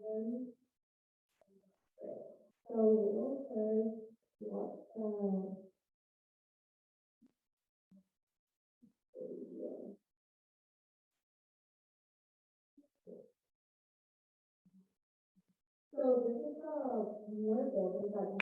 So we'll first what so this is a more building that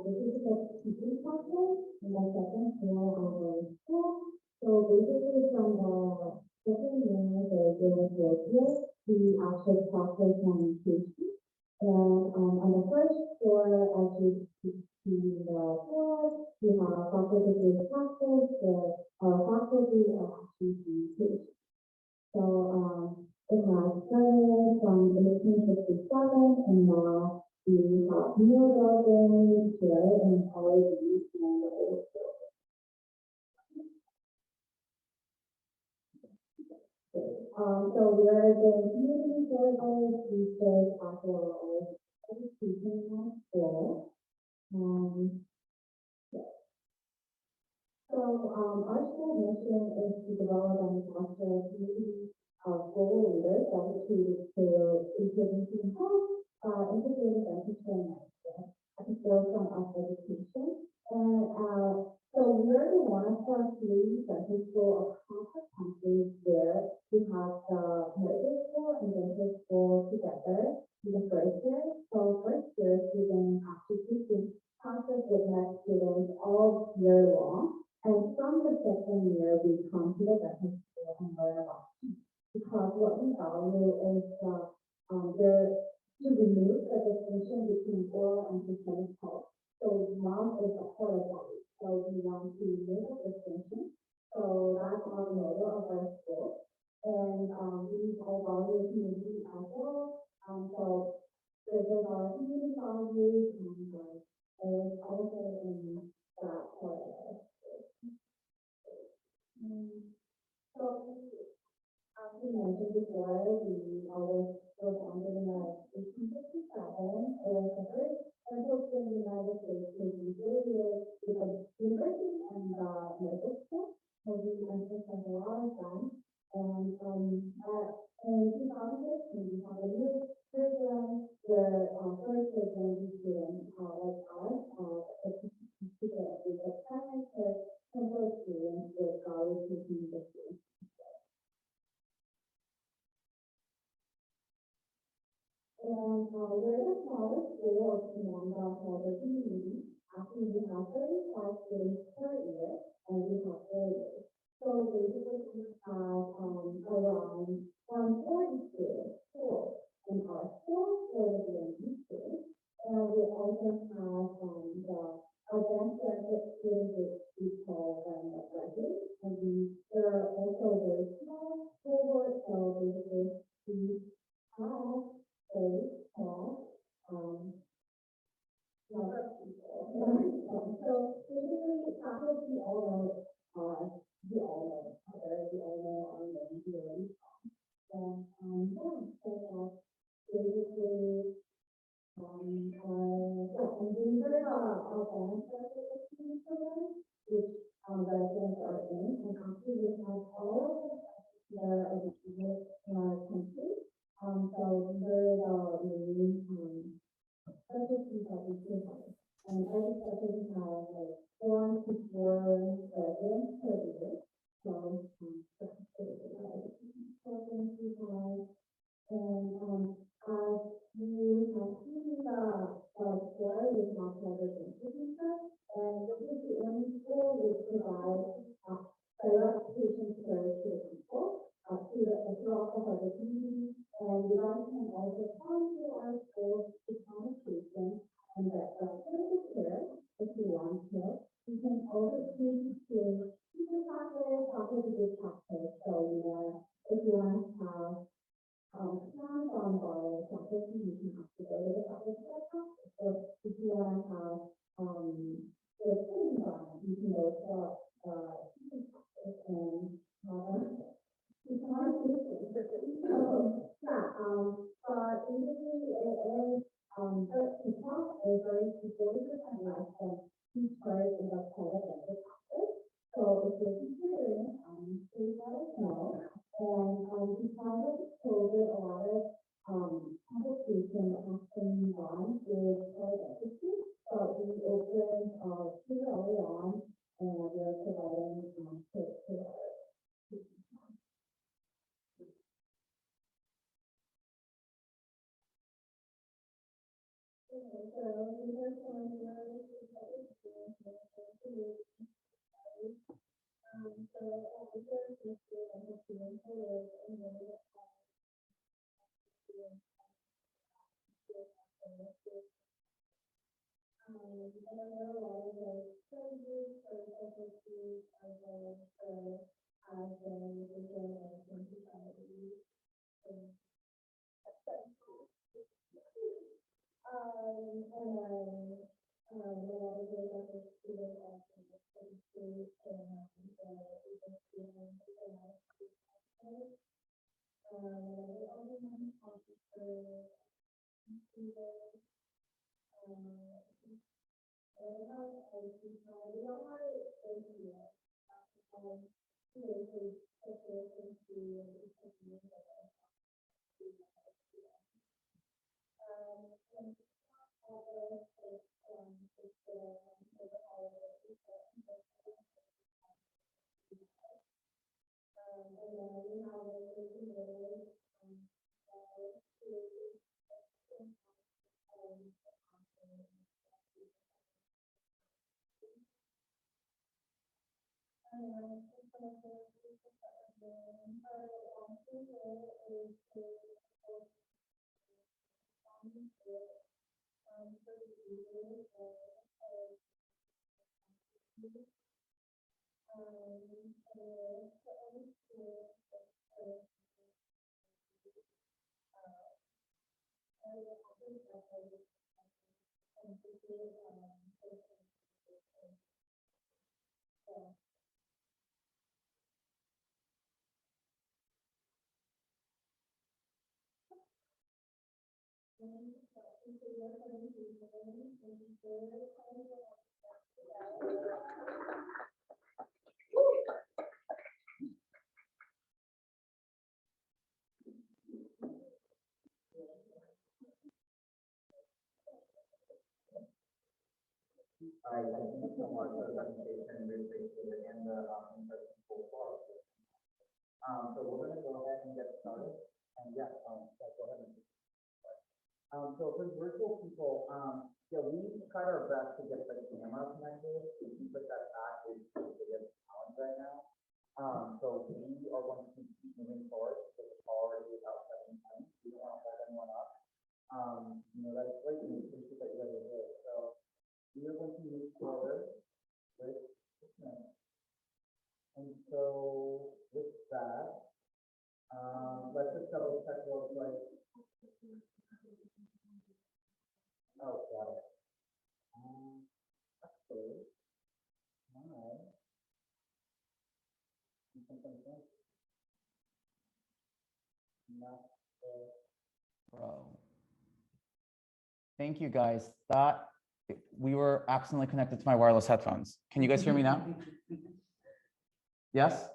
this is the teaching process in the second floor of the school. So basically from the second year the fourth year we actually process and teaching. And on the first floor, as you see the floor, we have faculty-based classes, the faculty of HGC. So it has started from 1857, and now we have new buildings here in all of these and the old buildings. So we are the community service research as well as education school. So our school mission is to develop and foster a community of global leaders dedicated to introducing health, integrated dentistry and medicine at the forefront of education. And so we're the one of the three dental school across the country where we have the medical school and dental school together in the first year. So first year students actually teaching classes with med students all year long. And from the second year, we come to the dental school and learn about it. Because what we value is there to remove the distinction between oral and systemic health. So mom is a part of body. So we want to make a distinction. So that's our motto of our school. And we all value community as well. So there's our community values and also in that part of it. So, as we mentioned before, we always were founded in 1857. It was the first dental school in the United States to be affiliated with the university and the medical school. So we emphasize a lot of them. And in 2015, we have a new curriculum where first we're going to be students like us, with the primary care dental experience with taking the students. And we're the smallest school among the community. Actually, we have 35 students per year, and we have 4 years. So basically, we have around 140 students in our school for the BMD students. And we also have the advanced graduate students, which we call them the graduates. And they're also very small cohort, so basically, we have very small number of people. So basically, faculty all know, we all know other, we all know our name really. And so basically, and these are our advanced graduate program, which residents are in, and actually we have all of the educators in our country. So these are the main specialties that we can have. And every specialty has like 1 to 4 residents per year. So that's the education programs we have. And as you have seen the story with my private institution, and this is the only school which provides direct patient care to the people, throughout the whole community. And you guys can also come to our school to find patients and get clinical care if you want to. You can also choose to teacher practice, faculty practice. So if you want to have plans on the faculty, you can have to go to the faculty practice. Or if you want to have the student environment, you can go to teaching practice and it's hard to but basically it is the cost is very 40% less than teachers in the private dental practice. So if you're considering, please let us know. And because of COVID, a lot of All right, thank you so much for the presentation, really appreciate it, and the invitation for forward. So we're going to go ahead and get started. And yeah, yeah, go ahead and so for virtual people, yeah, we tried our best to get the camera connected. If you put that back, it's a challenge right now. So we are going to keep moving forward because it's already about 7 times. We don't want to hold anyone up. You know, that's great, and we appreciate that you guys are here. So we are going to move forward with this. And so with that, let's just double check real quick. Oh, got it. Actually, all right. Bro. Thank you guys. That we were accidentally connected to my wireless headphones. Can you guys hear me now? Yes?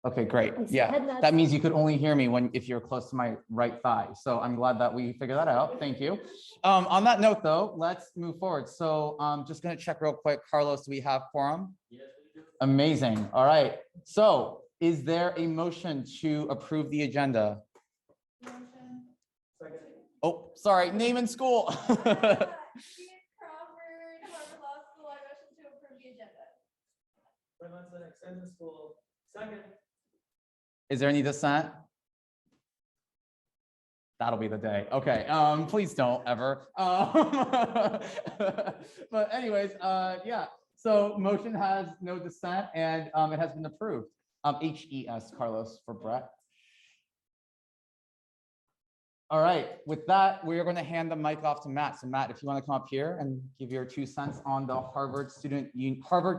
Okay, great. Yeah, that means you could only hear me if you're close to my right thigh. So I'm glad that we figured that out. Thank you. On that note, though, let's move forward. So I'm just going to check real quick. Carlos, do we have quorum? Yes, we do. Amazing. All right. So is there a motion to approve the agenda? Motion. Second. Oh, sorry. Name and school. Crawford, Harvard Law School, I motion to approve the agenda. Extension School. Second. Is there any dissent? That'll be the day. Okay. Please don't ever. But anyways, yeah. So motion has no dissent and it has been approved. HES, Carlos, for Brett. All right. With that, we are going to hand the mic off to Matt. So Matt, if you want to come up here and give your 2 cents on the Harvard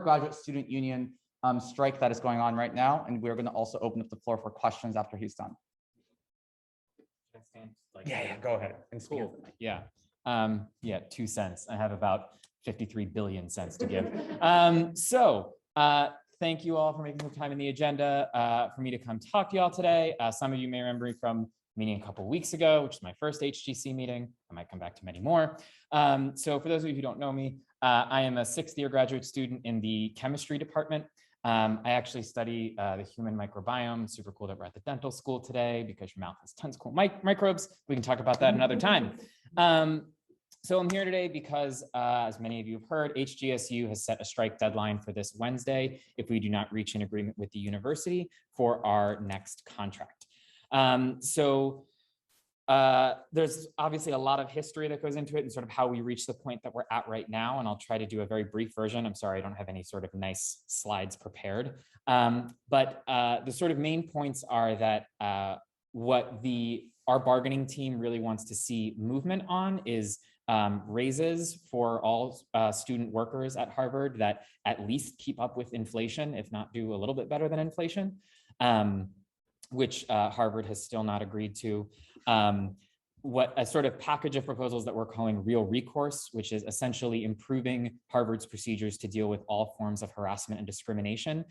Graduate Student Union strike that is going on right now, and we're going to also open up the floor for questions after he's done. Yeah, go ahead. And cool. Yeah, 2 cents. I have about 53 billion cents to give. Thank you all for making the time in the agenda for me to come talk to y'all today. Some of you may remember me from a meeting a couple of weeks ago, which is my first HGC meeting. I might come back to many more. So for those of you who don't know me, I am a 6th-year graduate student in the chemistry department. I actually study the human microbiome. Super cool that we're at the dental school today because your mouth has tons of cool microbes. We can talk about that another time. So I'm here today because, as many of you have heard, HGSU has set a strike deadline for this Wednesday if we do not reach an agreement with the university for our next contract. There's obviously a lot of history that goes into it and sort of how we reach the point that we're at right now. And I'll try to do a very brief version. I'm sorry, I don't have any sort of nice slides prepared. But the sort of main points are that what our bargaining team really wants to see movement on is raises for all student workers at Harvard that at least keep up with inflation, if not do a little bit better than inflation, which Harvard has still not agreed to. What a sort of package of proposals that we're calling real recourse, which is essentially improving Harvard's procedures to deal with all forms of harassment and discrimination.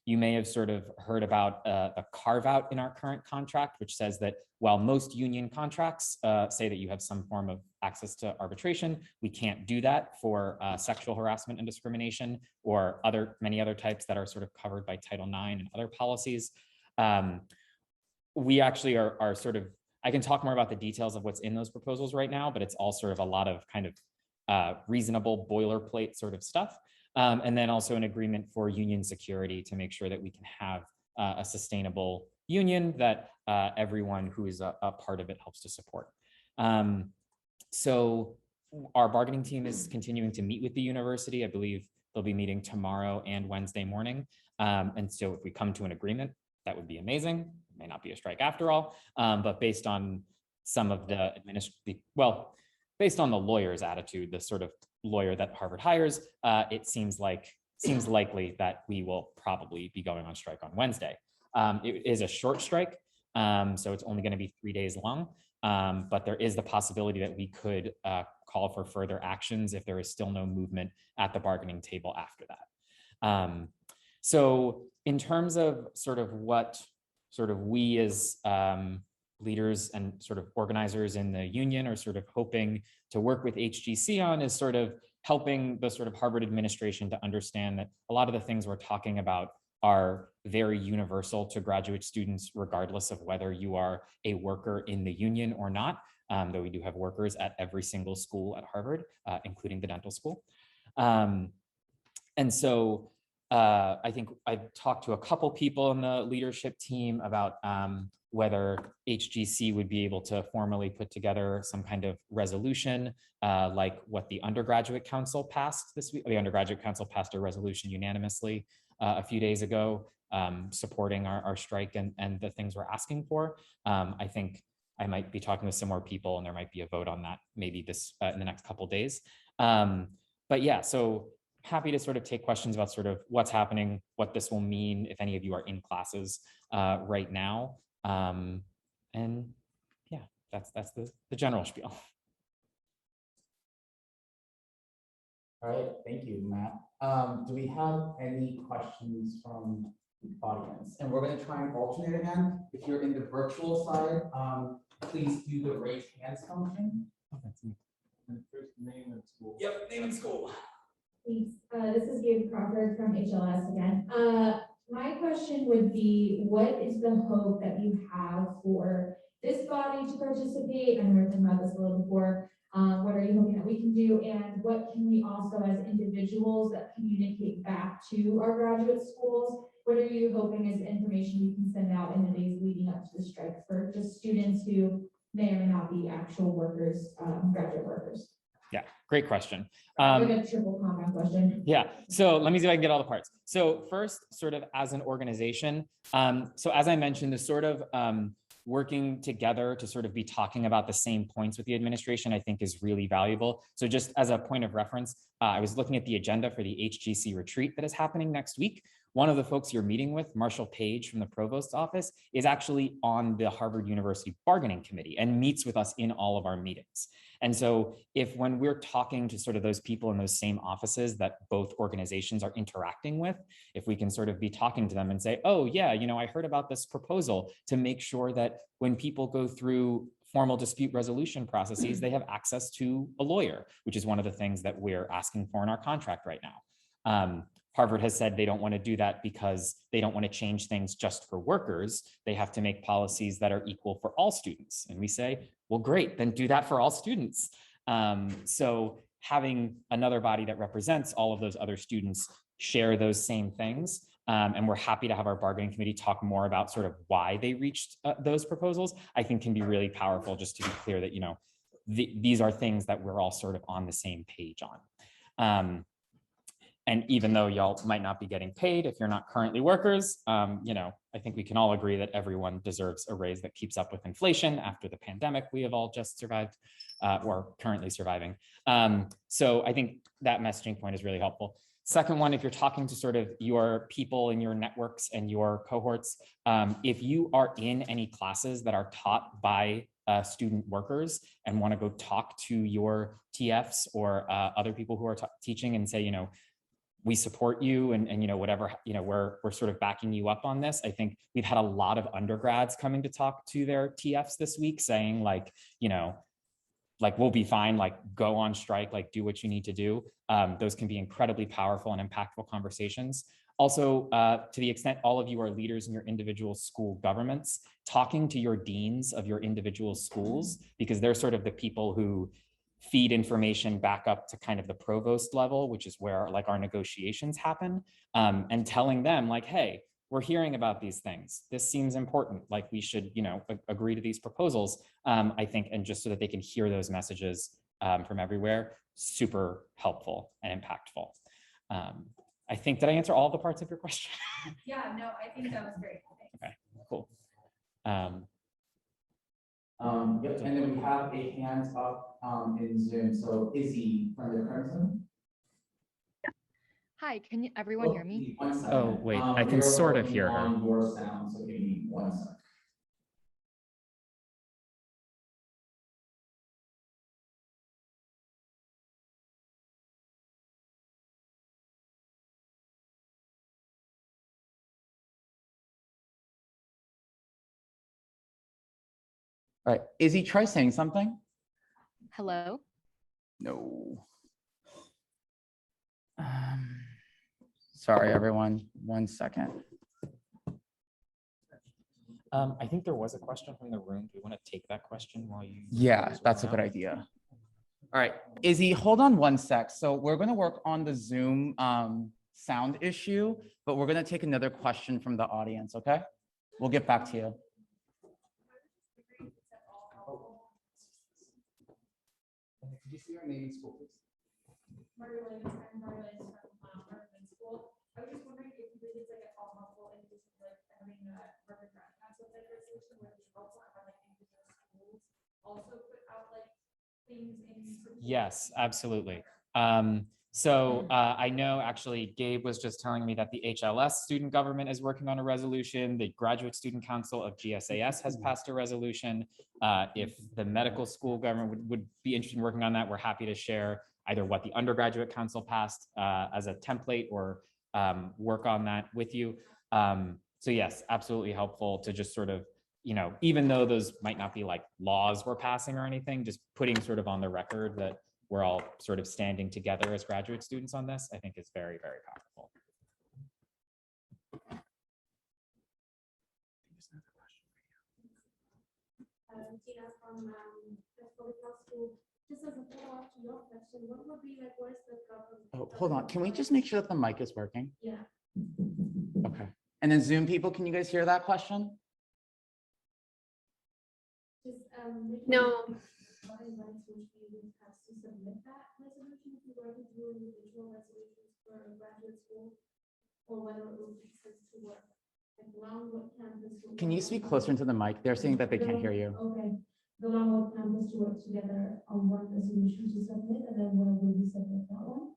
You may have sort of heard about a carve out in our current contract, which says that while most union contracts say that you have some form of access to arbitration, we can't do that for sexual harassment and discrimination or many other types that are sort of covered by Title IX and other policies. We actually are sort of, I can talk more about the details of what's in those proposals right now, but it's all sort of a lot of kind of reasonable boilerplate sort of stuff. And then also an agreement for union security to make sure that we can have a sustainable union that everyone who is a part of it helps to support. So our bargaining team is continuing to meet with the university. I believe they'll be meeting tomorrow and Wednesday morning. And so if we come to an agreement, that would be amazing. It may not be a strike after all, but based on some of the based on the lawyer's attitude, the sort of lawyer that Harvard hires, it seems likely that we will probably be going on strike on Wednesday. It is a short strike, so it's only going to be 3 days long, but there is the possibility that we could call for further actions if there is still no movement at the bargaining table after that. So in terms of sort of what sort of we as leaders and sort of organizers in the union are sort of hoping to work with HGC on is sort of helping the sort of Harvard administration to understand that a lot of the things we're talking about are very universal to graduate students, regardless of whether you are a worker in the union or not, though we do have workers at every single school at Harvard, including the dental school. And so I think I've talked to a couple people in the leadership team about whether HGC would be able to formally put together some kind of resolution like what the undergraduate council passed this week. The undergraduate council passed a resolution unanimously a few days ago supporting our strike and the things we're asking for. I think I might be talking with some more people and there might be a vote on that maybe this in the next couple of days. But yeah, so happy to sort of take questions about sort of what's happening, what this will mean if any of you are in classes right now. And yeah, that's the general spiel. All right, thank you, Matt. Do we have any questions from the audience? And we're going to try and alternate again. If you're in the virtual side, please do the raise hands function. Oh, that's neat. And first name and school. Yep, name and school. Thanks. This is Gabe Crawford from HLS again. My question would be, what is the hope that you have for this body to participate? I know we were talking about this a little before. What are you hoping that we can do? And what can we also as individuals that communicate back to our graduate schools? What are you hoping is information we can send out in the days leading up to the strike for just students who may or may not be actual workers, graduate workers? Yeah, great question. Like a triple compound question. Yeah, so let me see if I can get all the parts. So first, sort of as an organization, so as I mentioned, the sort of working together to sort of be talking about the same points with the administration, I think is really valuable. So just as a point of reference, I was looking at the agenda for the HGC retreat that is happening next week. One of the folks you're meeting with, Marshall Page from the Provost's office, is actually on the Harvard University Bargaining Committee and meets with us in all of our meetings. And so if when we're talking to sort of those people in those same offices that both organizations are interacting with, if we can sort of be talking to them and say, oh yeah, you know, I heard about this proposal, to make sure that when people go through formal dispute resolution processes, they have access to a lawyer, which is one of the things that we're asking for in our contract right now. Harvard has said they don't want to do that because they don't want to change things just for workers. They have to make policies that are equal for all students. And we say, well, great, then do that for all students. So having another body that represents all of those other students share those same things. And we're happy to have our bargaining committee talk more about sort of why they reached those proposals, I think can be really powerful, just to be clear that, these are things that we're all sort of on the same page on. And even though y'all might not be getting paid if you're not currently workers, I think we can all agree that everyone deserves a raise that keeps up with inflation after the pandemic we have all just survived or currently surviving. So I think that messaging point is really helpful. Second one, if you're talking to sort of your people in your networks and your cohorts, if you are in any classes that are taught by student workers and want to go talk to your TFs or other people who are teaching and say, we support you and whatever, we're sort of backing you up on this. I think we've had a lot of undergrads coming to talk to their TFs this week saying like, we'll be fine, like go on strike, like do what you need to do. Those can be incredibly powerful and impactful conversations. Also, to the extent all of you are leaders in your individual school governments, talking to your deans of your individual schools, because they're sort of the people who feed information back up to kind of the provost level, which is where like our negotiations happen, and telling them like, hey, we're hearing about these things. This seems important. Like we should, agree to these proposals, I think, and just so that they can hear those messages from everywhere, super helpful and impactful. I think, did I answer all the parts of your question? Yeah, no, I think that was great. Okay, cool. Yep, and then we have a hand up in Zoom. So Izzy from the Crimson. Hi, can everyone hear me? Oh, wait, I can sort of hear her. On your sound, so give me 1 sec. All right, Izzy, try saying something. Hello? No. Sorry, everyone. 1 second. I think there was a question from the room. Do you want to take that question while you? Yeah, that's a good idea. All right, Izzy, hold on 1 sec. So we're going to work on the Zoom sound issue, but we're going to take another question from the audience, okay? We'll get back to you. Could you see our name in school, please? Margaret from Margaret School. I was just wondering if you think it's like at all helpful in just like having a Margaret Council like resolution where it's helpful to have like individual schools also put out like things in. Yes, absolutely. I know actually Gabe was just telling me that the HLS student government is working on a resolution. The Graduate Student Council of GSAS has passed a resolution. If the medical school government would be interested in working on that, we're happy to share either what the undergraduate council passed as a template or work on that with you. So yes, absolutely helpful to just sort of, even though those might not be like laws we're passing or anything, just putting sort of on the record that we're all sort of standing together as graduate students on this, I think is very, very powerful. Tina from the school. Just as a follow-up to your question, what would be like, what is the government? Oh, hold on. Can we just make sure that the mic is working? Yeah. Okay. And then Zoom people, can you guys hear that question? Just, No. Has to submit that resolution if you were to do individual resolutions for graduate school, or whether it would make sense to work like Longwood campus. Can you speak closer into the mic? They're saying that they can't hear you. Okay, the Longwood campus to work together on one resolution to submit, and then when will we submit that one?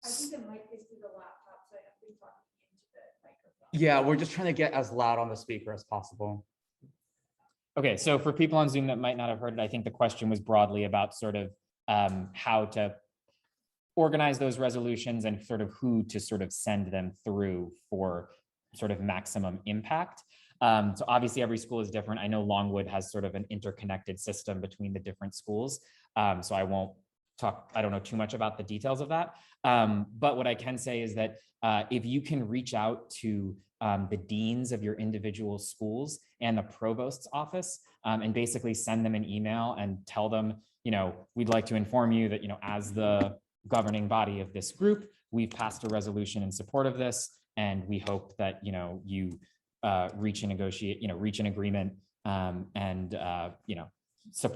I think the mic is through the laptop, so I have to be talking into the microphone. Yeah, we're just trying to get as loud on the speaker as possible. Okay, so for people on Zoom that might not have heard it, I think the question was broadly about sort of how to organize those resolutions and sort of who to sort of send them through for sort of maximum impact. So obviously every school is different. I know Longwood has sort of an interconnected system between the different schools. So I won't I don't know too much about the details of that. But what I can say is that if you can reach out to the deans of your individual schools and the provost's office and basically send them an email and tell them, we'd like to inform you that, as the governing body of this group, we've passed a resolution in support of this, and we hope that, you reach an agreement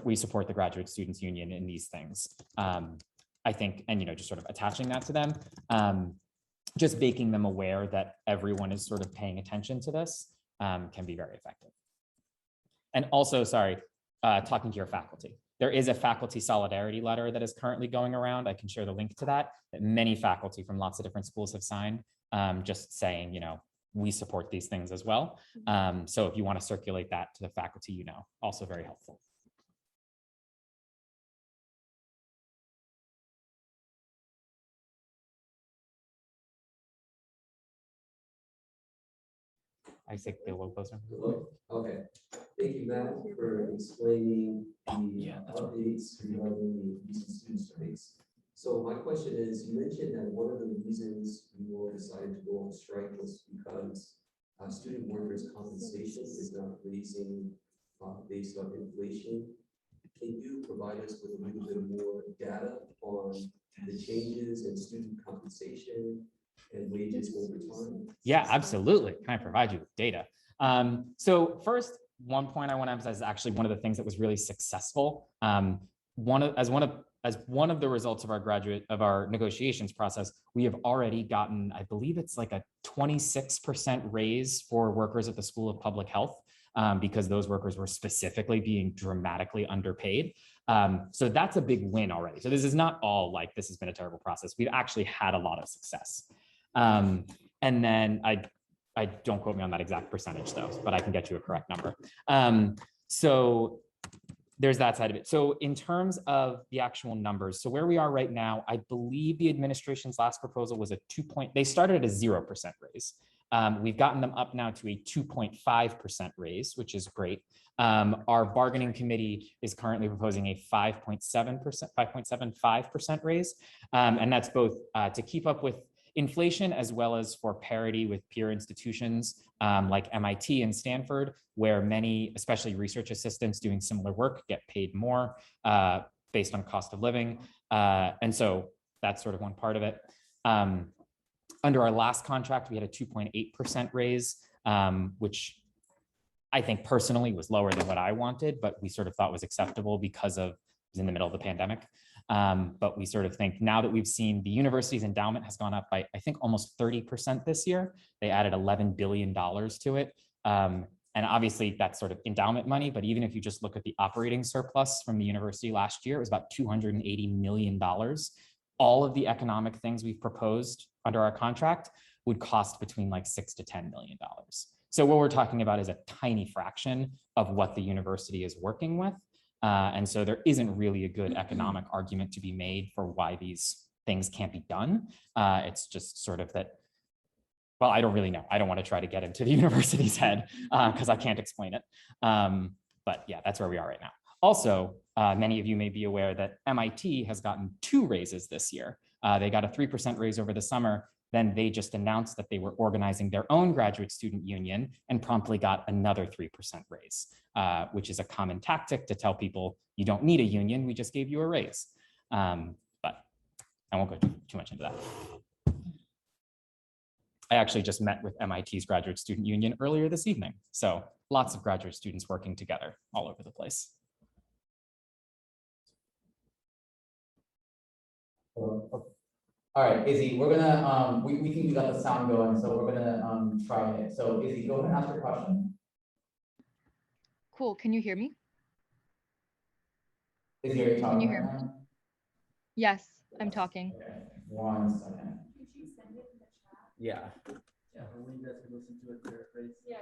we support the Graduate Students Union in these things. I think, and, just sort of attaching that to them, just making them aware that everyone is sort of paying attention to this can be very effective. And also, talking to your faculty. There is a faculty solidarity letter that is currently going around. I can share the link to that many faculty from lots of different schools have signed, just saying, we support these things as well. So if you want to circulate that to the faculty, also very helpful. I think they will closer. Okay, thank you, Matt, for explaining the updates regarding the recent student strikes. So my question is, you mentioned that one of the reasons you all decided to go on strike was because student workers' compensation is not raising based on inflation. Can you provide us with a little bit more data on the changes in student compensation and wages over time? Yeah, absolutely. Can I provide you with data? So first, one point I want to emphasize is actually one of the things that was really successful. As one of the results of our negotiations process, we have already gotten, I believe it's like a 26% raise for workers at the School of Public Health, because those workers were specifically being dramatically underpaid. So that's a big win already. So this is not all like this has been a terrible process. We've actually had a lot of success. And then I don't quote me on that exact percentage though, but I can get you a correct number. So there's that side of it. So in terms of the actual numbers, so where we are right now, I believe the administration's last proposal was they started at a 0% raise. We've gotten them up now to a 2.5% raise, which is great. Our bargaining committee is currently proposing a 5.75% raise. And that's both to keep up with inflation as well as for parity with peer institutions like MIT and Stanford, where many, especially research assistants doing similar work, get paid more based on cost of living. And so that's sort of one part of it. Under our last contract, we had a 2.8% raise, which I think personally was lower than what I wanted, but we sort of thought was acceptable because it was in the middle of the pandemic. But we sort of think now that we've seen the university's endowment has gone up by, I think, almost 30% this year. They added $11 billion to it. And obviously that's sort of endowment money, but even if you just look at the operating surplus from the university last year, it was about $280 million. All of the economic things we've proposed under our contract would cost between like $6 to $10 million. So what we're talking about is a tiny fraction of what the university is working with. And so there isn't really a good economic argument to be made for why these things can't be done. It's just sort of that, well, I don't really know. I don't want to try to get into the university's head because I can't explain it. But yeah, that's where we are right now. Also, many of you may be aware that MIT has gotten 2 raises this year. They got a 3% raise over the summer. Then they just announced that they were organizing their own graduate student union and promptly got another 3% raise, which is a common tactic to tell people you don't need a union, we just gave you a raise. But I won't go too much into that. I actually just met with MIT's graduate student union earlier this evening. So lots of graduate students working together all over the place. All right, Izzy, we're gonna, we think we got the sound going, so we're gonna try it. So Izzy, go ahead and ask your question. Cool. Can you hear me? Izzy, are you talking? Can you hear right me? now? Yes, I'm talking. Okay, 1 second. Yeah. Yeah, I want you guys to listen to it there, please. Yeah.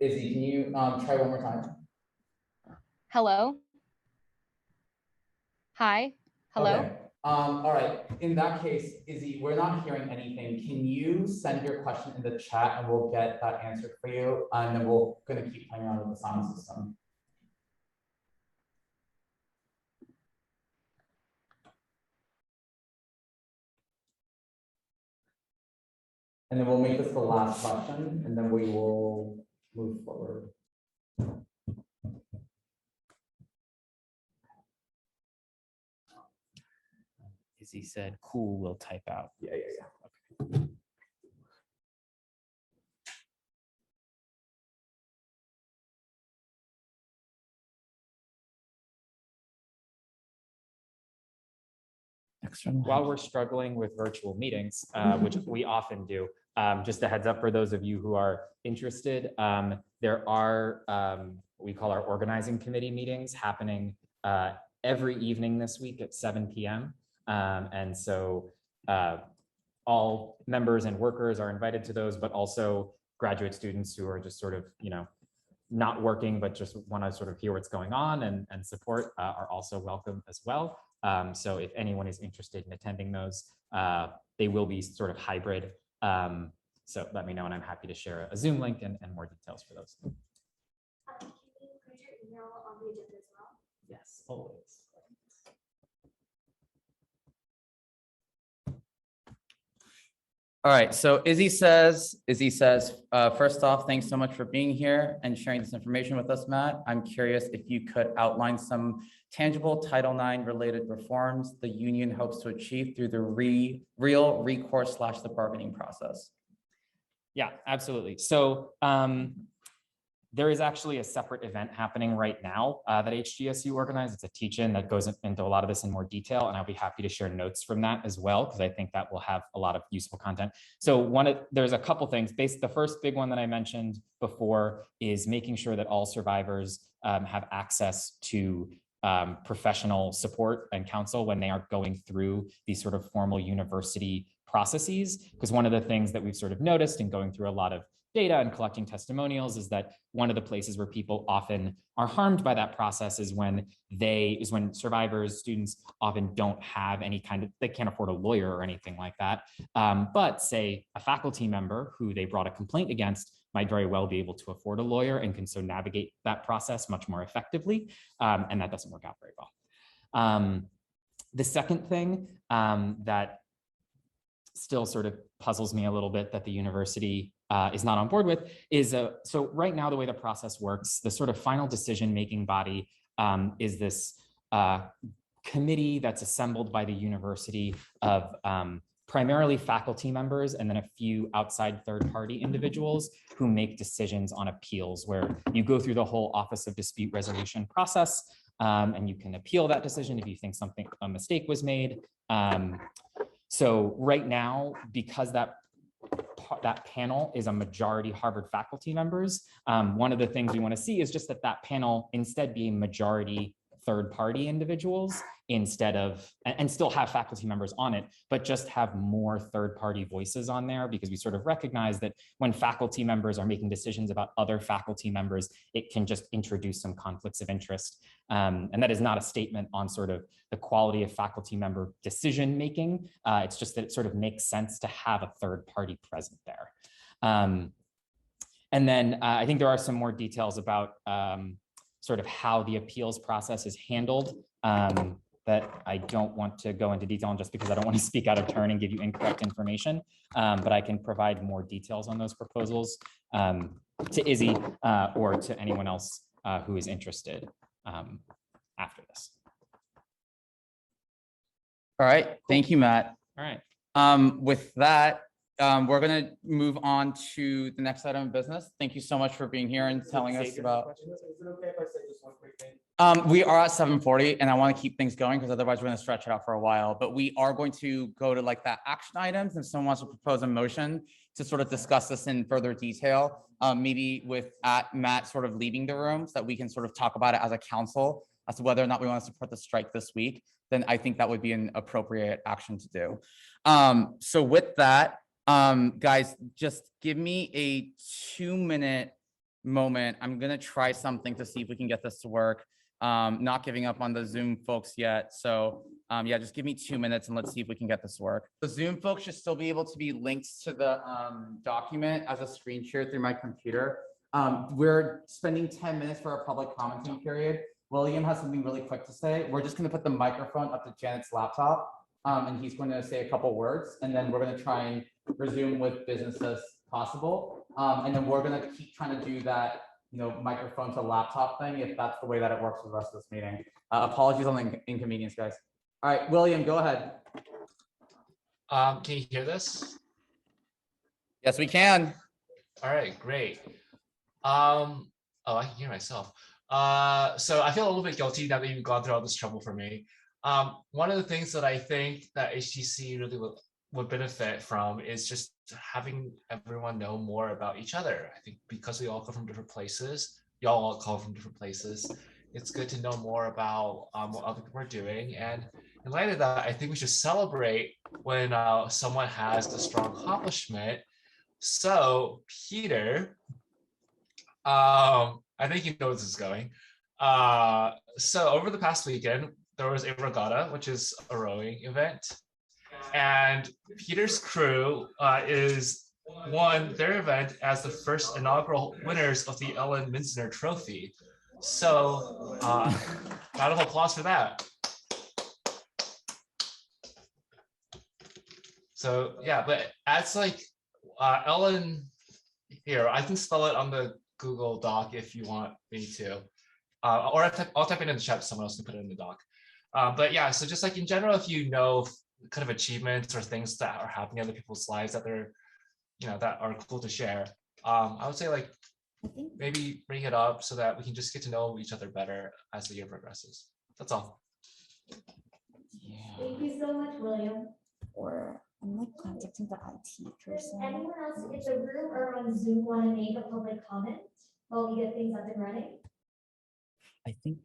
Izzy, can you try one more time? Hello? Hi? Hello? Okay. All right. In that case, Izzy, we're not hearing anything. Can you send your question in the chat and we'll get that answered for you? And then we're going to keep playing around with the sound system. And then we'll make this the last question, and then we will move forward. Izzy said, cool, we'll type out. Yeah. External. While we're struggling with virtual meetings, which we often do, just a heads up for those of you who are interested, there are what we call our organizing committee meetings happening every evening this week at 7 p.m. And so all members and workers are invited to those, but also graduate students who are just sort of, not working, but just want to sort of hear what's going on and support are also welcome as well. So if anyone is interested in attending those, they will be sort of hybrid. So let me know, and I'm happy to share a Zoom link and more details for those. Can you put your email on the agenda as well? Yes, always. All right, so Izzy says, first off, thanks so much for being here and sharing this information with us, Matt. I'm curious if you could outline some tangible Title IX related reforms the union hopes to achieve through the real recourse / the bargaining process. Yeah, absolutely. So there is actually a separate event happening right now that HGSU organized. It's a teach-in that goes into a lot of this in more detail, and I'll be happy to share notes from that as well, because I think that will have a lot of useful content. So there's a couple things. The first big one that I mentioned before is making sure that all survivors have access to professional support and counsel when they are going through these sort of formal university processes. Because one of the things that we've sort of noticed in going through a lot of data and collecting testimonials is that one of the places where people often are harmed by that process is when survivors, students often don't have any they can't afford a lawyer or anything like that. But say a faculty member who they brought a complaint against might very well be able to afford a lawyer and can so navigate that process much more effectively. And that doesn't work out very well. The second thing that still sort of puzzles me a little bit that the university is not on board with is, so right now the way the process works, the sort of final decision-making body is this committee that's assembled by the university of primarily faculty members and then a few outside third-party individuals who make decisions on appeals, where you go through the whole Office of Dispute Resolution process and you can appeal that decision if you think a mistake was made. So right now, because that panel is a majority Harvard faculty members, one of the things we want to see is just that panel instead be majority third-party individuals instead of, and still have faculty members on it, but just have more third-party voices on there, because we sort of recognize that when faculty members are making decisions about other faculty members, it can just introduce some conflicts of interest. And that is not a statement on sort of the quality of faculty member decision-making. It's just that it sort of makes sense to have a third party present there. And then I think there are some more details about sort of how the appeals process is handled that I don't want to go into detail on, just because I don't want to speak out of turn and give you incorrect information, but I can provide more details on those proposals to Izzy or to anyone else who is interested after this. All right, thank you, Matt. All right. With that, we're going to move on to the next item of business. Thank you so much for being here and telling us about. Is it okay if I say just one quick thing? We are at 7:40 and I want to keep things going because otherwise we're going to stretch it out for a while, but we are going to go to like that action items. If someone wants to propose a motion to sort of discuss this in further detail, maybe with Matt sort of leaving the room so that we can sort of talk about it as a council as to whether or not we want to support the strike this week, then I think that would be an appropriate action to do. So with that, guys, just give me a 2-minute moment. I'm going to try something to see if we can get this to work. Not giving up on the Zoom folks yet. So yeah, just give me 2 minutes and let's see if we can get this to work. The Zoom folks should still be able to be linked to the document as a screen share through my computer. We're spending 10 minutes for our public commenting period. William has something really quick to say. We're just going to put the microphone up to Janet's laptop and he's going to say a couple words, and then we're going to try and resume with business as possible. And then we're gonna keep trying to do that, microphone to laptop thing, if that's the way that it works for the rest of this meeting. Apologies on the inconvenience, guys. All right, William, go ahead. Can you hear this? Yes, we can. All right, great. Oh, I can hear myself. So I feel a little bit guilty now that you've gone through all this trouble for me. One of the things that I think that HGC really would benefit from is just having everyone know more about each other. I think because we all come from different places, y'all all come from different places, it's good to know more about what other people are doing. And in light of that, I think we should celebrate when someone has a strong accomplishment. So Peter, I think you know where this is going. So over the past weekend, there was a regatta, which is a rowing event. And Peter's crew won their event as the first inaugural winners of the Ellen Minsner Trophy. So round of applause for that. So yeah, but as like Ellen, here, I can spell it on the Google Doc if you want me to. Or I'll type it in the chat, someone else can put it in the doc. But yeah, so just like in general, if you know kind of achievements or things that are happening in other people's lives that they're, that are cool to share, I would say like maybe bring it up so that we can just get to know each other better as the year progresses. That's all. Thank you so much, William. Or I'm like contacting the IT Does person. anyone else in the room or on Zoom want to make a public comment while we get things up and running? I think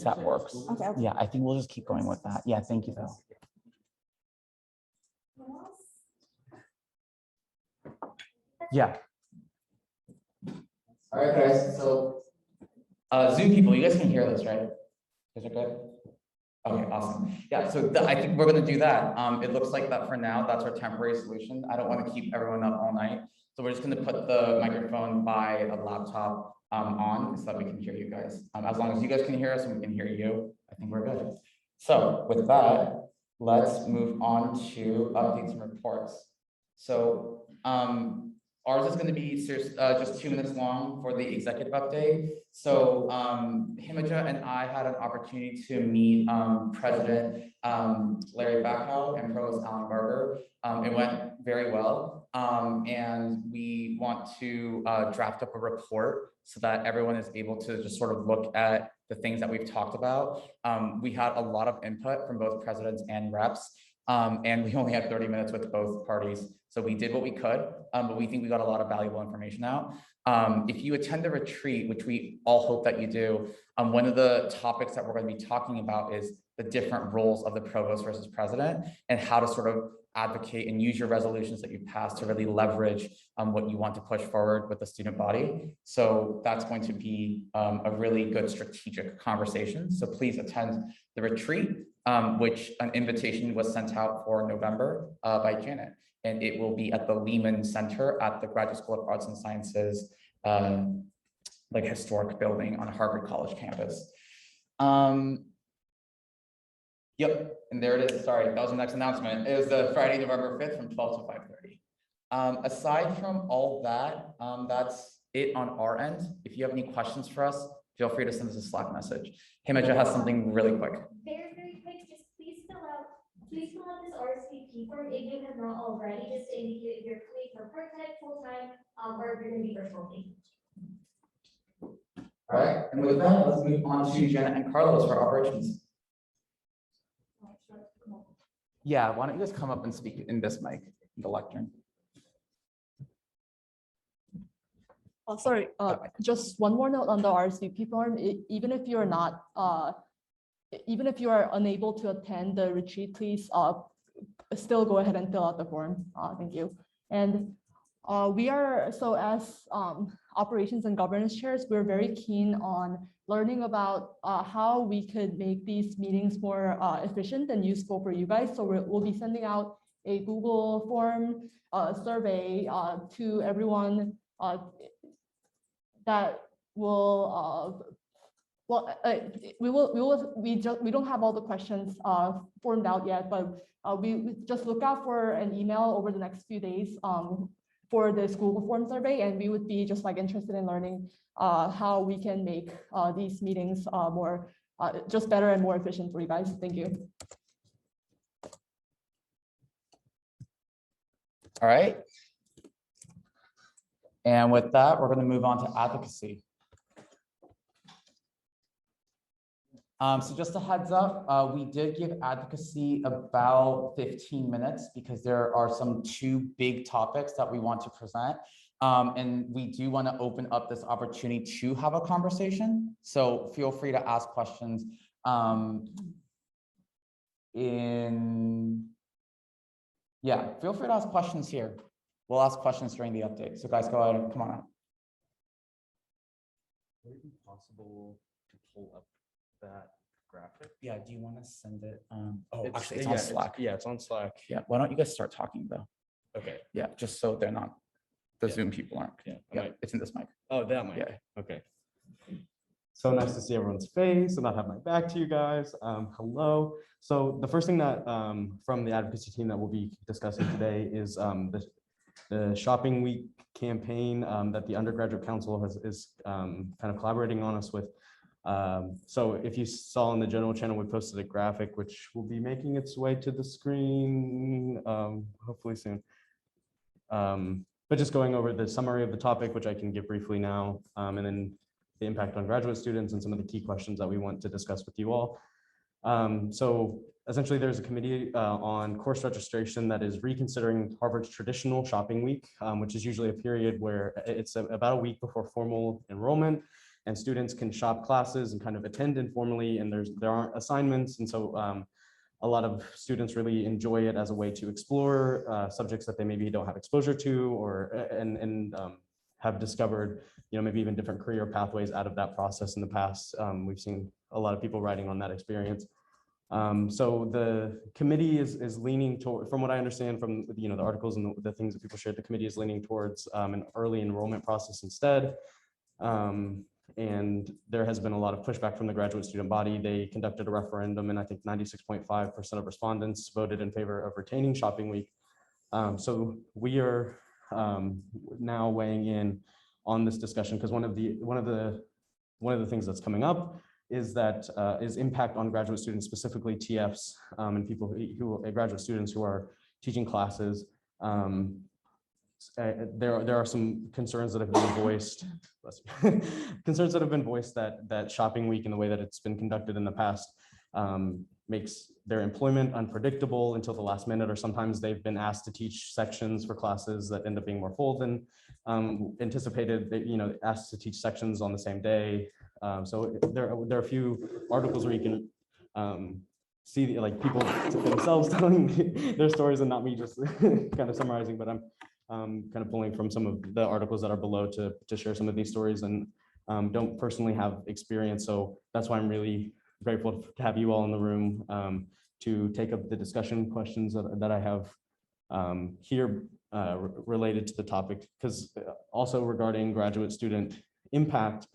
that works. Okay. Yeah, I think we'll just keep going with that. Yeah, thank you though. Yeah. All right, guys, so Zoom people, you guys can hear this, right? You guys are good? Okay, awesome. Yeah, so I think we're gonna do that. It looks like that for now, that's our temporary solution. I don't want to keep everyone up all night. So we're just gonna put the microphone by a laptop on so that we can hear you guys. As long as you guys can hear us and we can hear you, I think we're good. So with that, let's move on to updates and reports. So ours is going to be just 2 minutes long for the executive update. So Himaja and I had an opportunity to meet President Larry Bacow and Provost Alan Barber. It went very well. And we want to draft up a report so that everyone is able to just sort of look at the things that we've talked about. We had a lot of input from both presidents and reps. And we only had 30 minutes with both parties. So we did what we could, but we think we got a lot of valuable information out. If you attend the retreat, which we all hope that you do, one of the topics that we're going to be talking about is the different roles of the provost versus president and how to sort of advocate and use your resolutions that you've passed to really leverage what you want to push forward with the student body. So that's going to be a really good strategic conversation. So please attend the retreat, which an invitation was sent out for November by Janet. And it will be at the Lehman Center at the Graduate School of Arts and Sciences, like historic building on Harvard College campus. Yep, and there it is. Sorry, that was the next announcement. It was the Friday, November 5th from 12 to 5:30. Aside from all that, that's it on our end. If you have any questions for us, feel free to send us a Slack message. Himaja has something really quick. Very quick, just please fill out this RSVP form if you have not already, just to indicate if you're coming for part-time, full-time, or if you're going to be virtually. All right, and with that, let's move on to Janet and Carlos for operations. Yeah, why don't you guys come up and speak in this mic, the lectern. Oh, sorry, just one more note on the RSVP form. Even if you're not, even if you are unable to attend the retreat, please still go ahead and fill out the form. Thank you. And we are, so as operations and governance chairs, we're very keen on learning about how we could make these meetings more efficient and useful for you guys. So we'll be sending out a Google form survey to everyone that will Well, we don't have all the questions formed out yet, but we just look out for an email over the next few days for the school perform survey, and we would be just like interested in learning how we can make these meetings more just better and more efficient for you guys. Thank you. All right. And with that, we're going to move on to advocacy. So just a heads up, we did give advocacy about 15 minutes because there are two big topics that we want to present. And we do want to open up this opportunity to have a conversation. So feel free to ask questions feel free to ask questions here. We'll ask questions during the update. So guys, go ahead and come on out. Would it be possible to pull up that graphic? Yeah, do you want to send it? Actually, it's on Slack. It's on Slack. Yeah, why don't you guys start talking though? Okay. Yeah, just so they're not, the Zoom people aren't. Yeah, it's in this mic. Oh, that mic. Yeah. Okay. So nice to see everyone's face and not have my back to you guys. Hello. So the first thing that from the advocacy team that we'll be discussing today is the shopping week campaign that the undergraduate council is kind of collaborating on us with. So if you saw on the general channel, we posted a graphic which will be making its way to the screen hopefully soon. But just going over the summary of the topic, which I can give briefly now, and then the impact on graduate students and some of the key questions that we want to discuss with you all. So essentially there's a committee on course registration that is reconsidering Harvard's traditional shopping week, which is usually a period where it's about a week before formal enrollment and students can shop classes and kind of attend informally, and there aren't assignments. And so a lot of students really enjoy it as a way to explore subjects that they maybe don't have exposure to, or have discovered, maybe even different career pathways out of that process in the past. We've seen a lot of people writing on that experience. So the committee is leaning toward, from what I understand from the articles and the things that people shared, the committee is leaning towards an early enrollment process instead. And there has been a lot of pushback from the graduate student body. They conducted a referendum, and I think 96.5% of respondents voted in favor of retaining shopping week. So we are now weighing in on this discussion because one of the things that's coming up is that is impact on graduate students, specifically TFs and people who graduate students who are teaching classes. There are some concerns that have been voiced. That shopping week and the way that it's been conducted in the past makes their employment unpredictable until the last minute, or sometimes they've been asked to teach sections for classes that end up being more full than anticipated. Asked to teach sections on the same day. So there are a few articles where you can see people themselves telling their stories and not me just kind of summarizing, but I'm kind of pulling from some of the articles that are below to share some of these stories, and don't personally have experience. So that's why I'm really grateful to have you all in the room to take up the discussion questions that I have here related to the topic, because also regarding graduate student impact,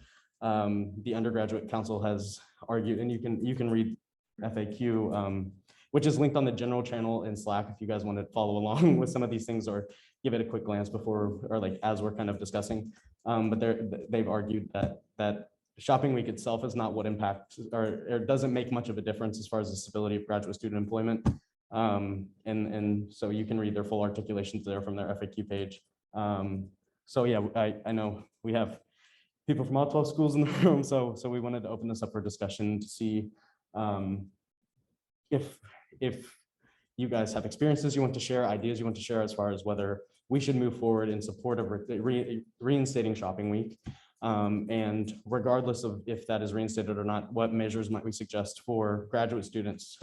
the undergraduate council has argued, and you can read FAQ, which is linked on the general channel in Slack if you guys want to follow along with some of these things or give it a quick glance before, or as we're kind of discussing. But they've argued that shopping week itself is not what impacts, or doesn't make much of a difference as far as the stability of graduate student employment. And so you can read their full articulations there from their FAQ page. So yeah, I know we have people from all 12 schools in the room, so we wanted to open this up for discussion to see if you guys have experiences you want to share, ideas you want to share as far as whether we should move forward in support of reinstating shopping week. And regardless of if that is reinstated or not, what measures might we suggest for graduate students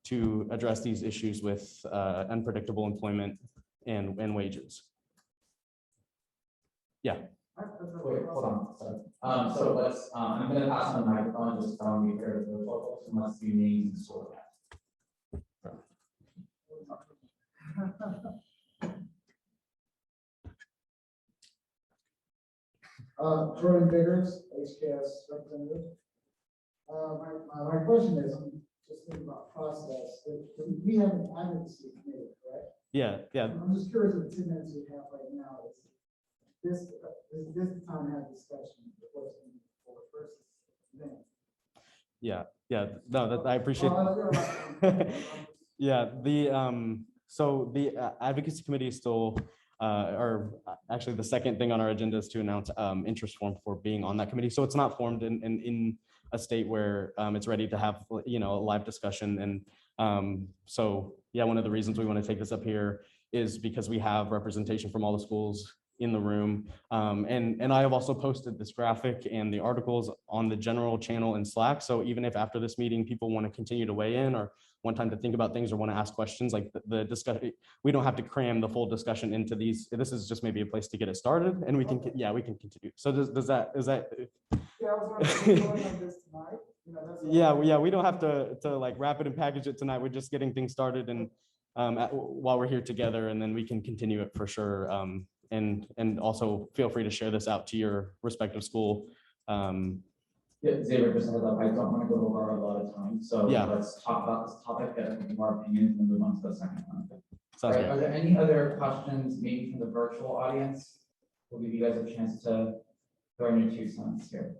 to address these issues with unpredictable employment and wages? Yeah. Wait, hold on. Sorry. So let's, I'm going to pass on the microphone, just telling you here, the folks must be names and school again. Jordan Biggers, HKS representative. My question is, I'm just thinking about process, we have an advocacy committee, correct? Yeah, yeah. I'm just curious if the 10 minutes we have right now is this the time to have discussion before it's moving forward versus then? Yeah, no, that I appreciate. Yeah, so the advocacy committee is still, or actually the second thing on our agenda is to announce interest form for being on that committee. So it's not formed in a state where it's ready to have, a live discussion. And so, yeah, one of the reasons we want to take this up here is because we have representation from all the schools in the room. And I have also posted this graphic and the articles on the general channel in Slack. So even if after this meeting, people want to continue to weigh in or want time to think about things or want to ask questions, like the discussion, we don't have to cram the full discussion into these. This is just maybe a place to get it started and we can, we can continue. So is that? Yeah, I was going on this tonight. Yeah, we don't have to like wrap it and package it tonight. We're just getting things started and while we're here together, and then we can continue it for sure. And also feel free to share this out to your respective school. Yeah, Xavier, just a heads up, I don't want to go over a lot of time, so Yeah. let's talk about this topic, get a few more opinions, and move on to the second one. Sounds Right, good. are there any other questions, maybe from the virtual audience? We'll give you guys a chance to throw in your 2 cents here.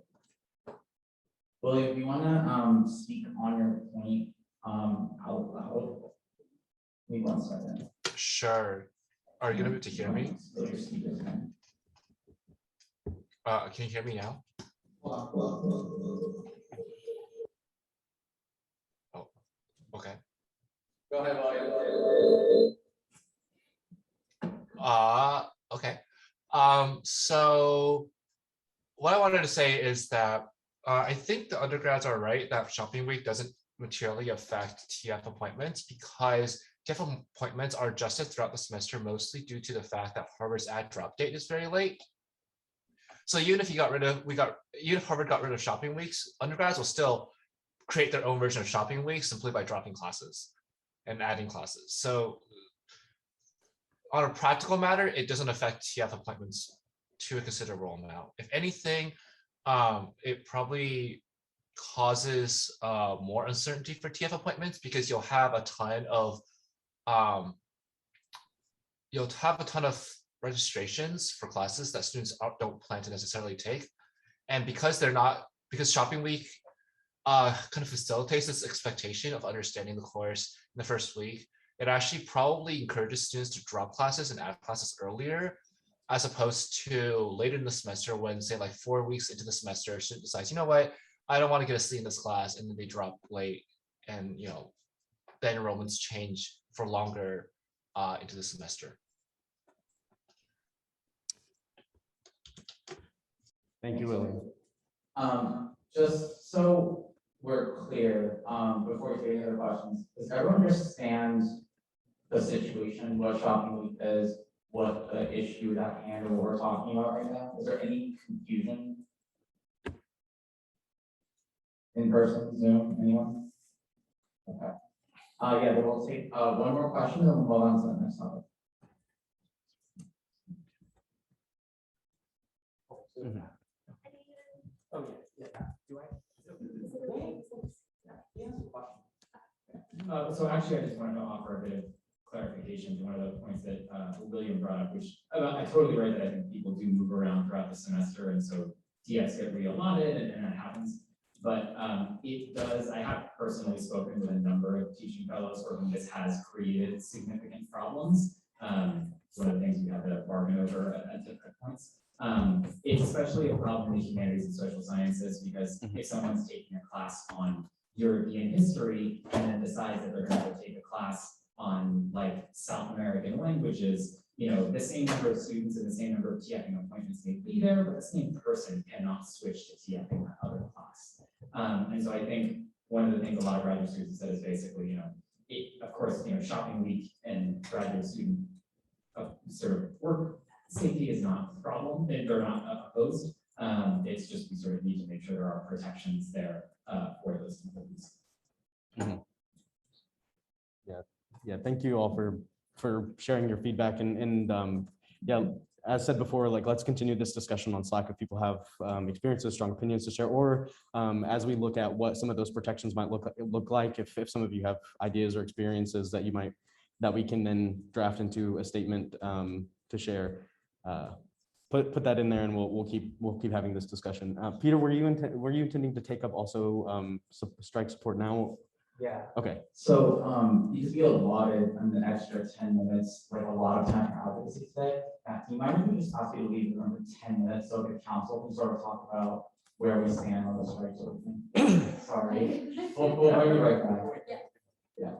William, if you want to speak on your point out loud, give me 1 second. Sure. Are you gonna be able to hear me? Can you hear me now? Oh, okay. Go ahead, William. Okay. So what I wanted to say is that I think the undergrads are right that shopping week doesn't materially affect TF appointments because TF appointments are adjusted throughout the semester, mostly due to the fact that Harvard's add drop date is very late. So even if even if Harvard got rid of shopping weeks, undergrads will still create their own version of shopping weeks simply by dropping classes and adding classes. So on a practical matter, it doesn't affect TF appointments to a considerable amount. If anything, it probably causes more uncertainty for TF appointments because you'll have a ton of registrations for classes that students don't plan to necessarily take. And because shopping week kind of facilitates this expectation of understanding the course in the first week, it actually probably encourages students to drop classes and add classes earlier, as opposed to later in the semester when, say, like 4 weeks into the semester, a student decides, you know what, I don't want to get a C in this class, and then they drop late, and then enrollments change for longer into the semester. Thank you, William. Just so we're clear, before we take any other questions, does everyone understand the situation, what shopping week is, what the issue at hand, or what we're talking about right now? Is there any confusion? In person, Zoom, anyone? Okay. Yeah, then we'll take one more question and we'll move on to the next topic. Oh, yeah. Do I? So actually, I just wanted to offer a bit of clarification to one of the points that William brought up, which I totally right that I think people do move around throughout the semester, and so TFs get reallotted, and that happens. But it does. I have personally spoken with a number of teaching fellows for whom this has created significant problems. One of the things we have to bargain over at different points. It's especially a problem in the humanities and social sciences because if someone's taking a class on European history and then decides that they're going to go take a class on like South American languages, the same number of students and the same number of TFing appointments may be there, but the same person cannot switch to TFing that other class. And so I think one of the things a lot of graduate students said is basically, of course, shopping week and graduate student sort of work safety is not a problem. They're not opposed. It's just we sort of need to make sure there are protections there for those employees. Yeah, thank you all for sharing your feedback and yeah, as said before, like, let's continue this discussion on Slack if people have experiences, strong opinions to share, or as we look at what some of those protections might look like, if some of you have ideas or experiences that we can then draft into a statement to share, put that in there, and we'll keep having this discussion. Peter, were you intending to take up also strike support now? Yeah. Okay. So, because we allotted an extra 10 minutes, like a lot of time for advocacy today, do you mind if we just ask you to leave the room for 10 minutes so the council can sort of talk about where we stand on the strike sort of thing? Sorry. We'll be right back. Yeah.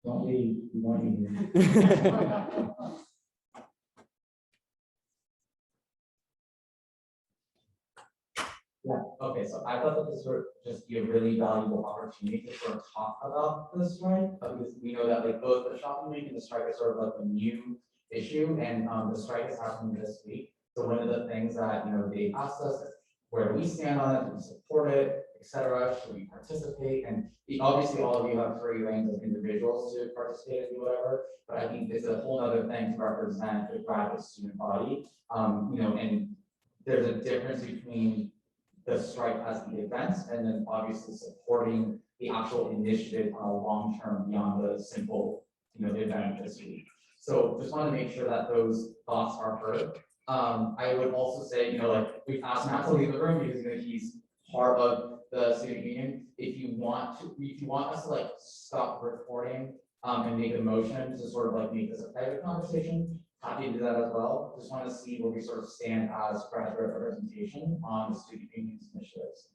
Don't leave, we want you here. Yeah, okay, so I thought that this would just be a really valuable opportunity to sort of talk about the strike, because we know that like both the shopping week and the strike are sort of like a new issue, and the strike is happening this week. So one of the things that, they asked us is, where do we stand on it, do we support it, etc., should we participate? And obviously all of you have free reigns as individuals to participate and do whatever, but I think it's a whole other thing to represent the graduate student body, and there's a difference between the strike as the events, and then obviously supporting the actual initiative on a long term beyond the simple, event this week. So just want to make sure that those thoughts are heard. I would also say, like we've asked Matt to leave the room because he's part of the student union. If you want us to like stop recording and make a motion to sort of like make this a private conversation, happy to do that as well. Just want to see where we sort of stand as graduate representation on the student union's initiatives.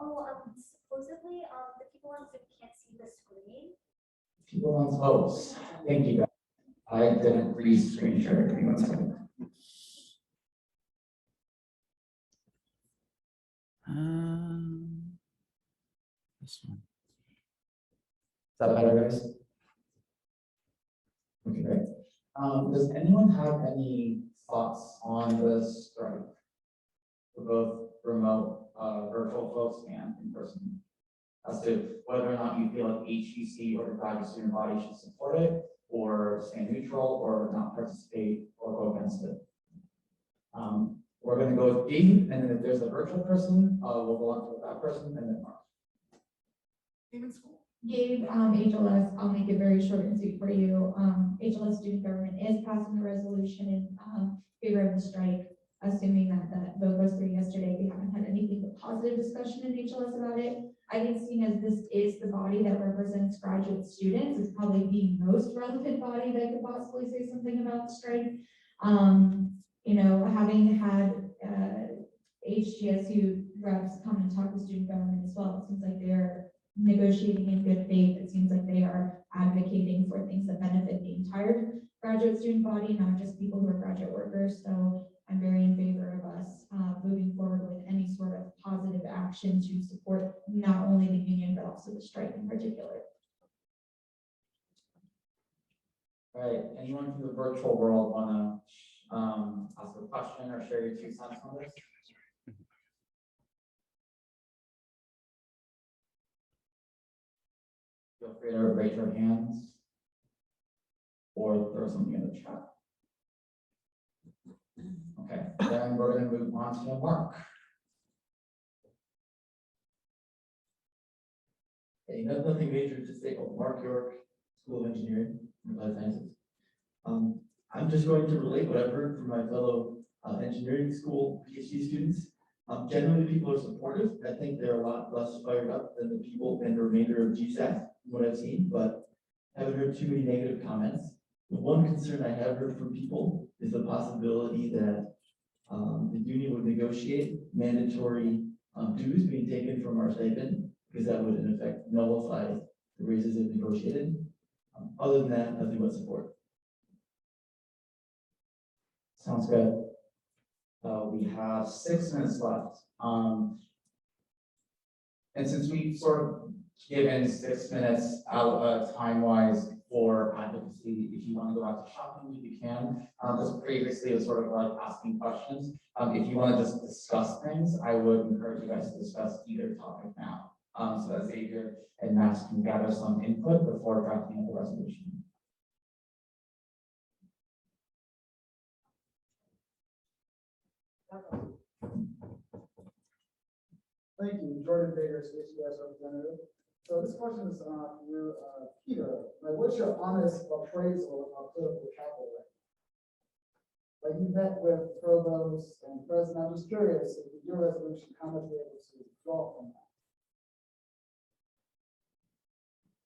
Oh, supposedly, the people on Zoom can't see the screen. People on votes. Thank you, guys. I didn't re-screen share. Give me 1 second. This one. Is that better, guys? Okay, great. Does anyone have any thoughts on the strike for both remote, virtual folks and in person, as to whether or not you feel like HGC or the graduate student body should support it, or stay neutral, or not participate, or go against it? We're going to go with Gabe, and then if there's a virtual person, we'll go on to that person, and then Mark. Gabe, HLS, I'll make it very short and sweet for you. HLS student government is passing a resolution in favor of the strike, assuming that the vote goes through yesterday. We haven't had anything but positive discussion in HLS about it. I think seeing as this is the body that represents graduate students, it's probably the most relevant body that could possibly say something about the strike. Having had HGSU reps come and talk to student government as well, it seems like they're negotiating in good faith. It seems like they are advocating for things that benefit the entire graduate student body, not just people who are graduate workers. So I'm very in favor of us moving forward with any sort of positive action to support not only the union, but also the strike in particular. All right, anyone from the virtual world want to ask a question or share your 2 cents on this? Feel free to raise your hands or throw something in the chat. Okay, then we're going to move on to Mark. Hey, nothing major, just say, Mark York, School of Engineering, Applied Sciences. I'm just going to relate what I've heard from my fellow engineering school PhD students. Generally, people are supportive. I think they're a lot less fired up than the people in the remainder of GSAT, what I've seen, but I haven't heard too many negative comments. The one concern I have heard from people is the possibility that the union would negotiate mandatory dues being taken from our stipend, because that would in effect nullify the raises they've negotiated. Other than that, nothing but support. Sounds good. We have 6 minutes left. And since we've sort of given 6 minutes out time-wise for advocacy. If you want to go out to shopping week, you can. Because previously it was sort of like asking questions. If you want to just discuss things, I would encourage you guys to discuss either topic now. So that Xavier and Max can gather some input before drafting up the resolution. Thank you, Jordan Baker, HGS representative. So this question is for you, Peter. Like, what's your honest appraisal of political capital right now? Like, you met with provost and president. I'm just curious, if your resolution, how much you're able to draw from that?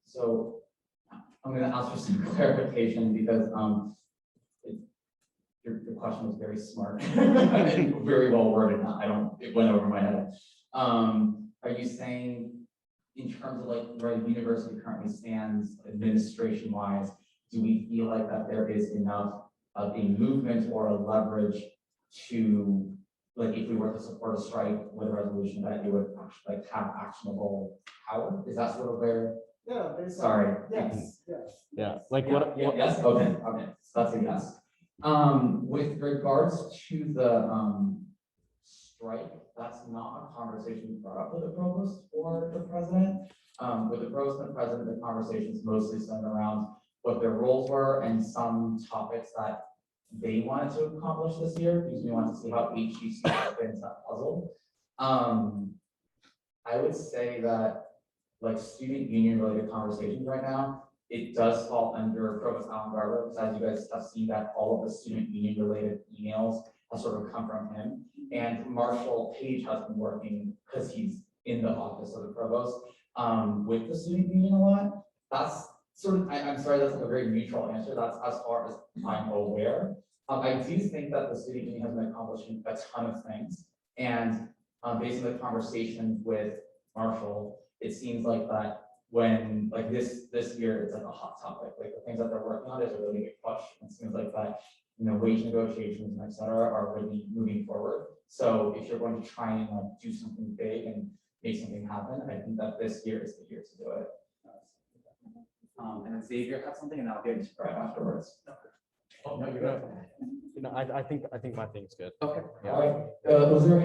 So I'm going to ask for some clarification because your question was very smart and very well worded. It went over my head. Are you saying in terms of like where the university currently stands administration wise, do we feel like that there is enough of a movement or a leverage to, like, if we were to support a strike with a resolution, that it would actually like have actionable power? Is that sort of where? Yeah. Sorry. Yes. Yeah, like what? Yes, okay, so that's a yes. With regards to the strike, that's not a conversation brought up with the provost or the president. With the provost and the president, the conversations mostly centered around what their roles were and some topics that they wanted to accomplish this year, because we wanted to see how HGC fit into that puzzle. I would say that like student union related conversations right now, it does fall under Provost Alan Garber, because as you guys have seen that all of the student union related emails have sort of come from him. And Marshall Page has been working, because he's in the office of the provost, with the student union a lot. That's sort of, I'm sorry, that's a very neutral answer. That's as far as I'm aware. I do think that the student union has been accomplishing a ton of things. And based on the conversations with Marshall, it seems like that when like this year it's like a hot topic, like the things that they're working on is a really big push. It seems like that, you know, wage negotiations and et cetera are really moving forward. So if you're going to try and like do something big and make something happen, I think that this year is the year to do it. And Xavier had something, and I'll get into Brad afterwards. Oh no, you're good. You know, I think my thing's good. Okay. Yeah. All right. Was there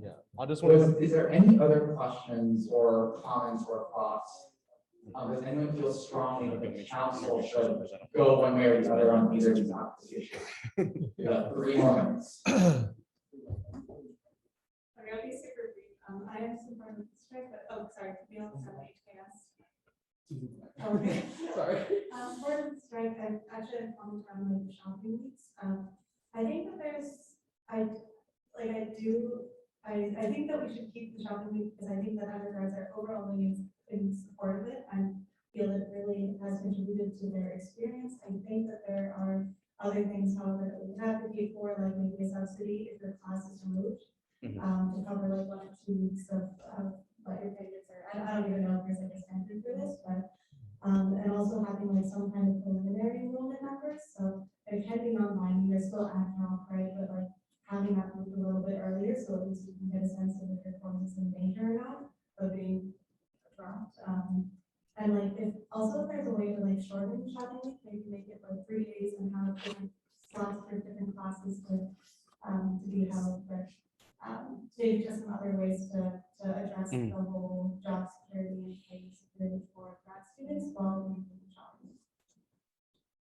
yeah, I'll just want to. Is there any other questions or comments or thoughts? Does anyone feel strongly that the council should go one way or the other on either of these applications? Yeah, 3 more minutes. Sorry, I'll be super brief. I am super with the strike, but sorry, we also have HKS. Okay. Sorry. For the strike, I've actually commented on like the shopping weeks. I think that I think that we should keep the shopping week because I think that undergrads are overwhelmingly in support of it and feel it really has contributed to their experience. I think that there are other things, however, that we can advocate for, like maybe a subsidy if your class is removed, to cover like 1 or 2 weeks of what your payments are. I don't even know if there's like a standard for this, but and also having like some kind of preliminary enrollment efforts. So it can be non-binding, there's still ad hoc, right? But like having that moved a little bit earlier, so at least you can get a sense of if your form is in danger or not of being dropped. And like if there's a way to like shorten the shopping week, maybe make it like 3 days and have different slots for different classes to be held, but maybe just some other ways to address the whole job security and pay security for grad students while making the shopping.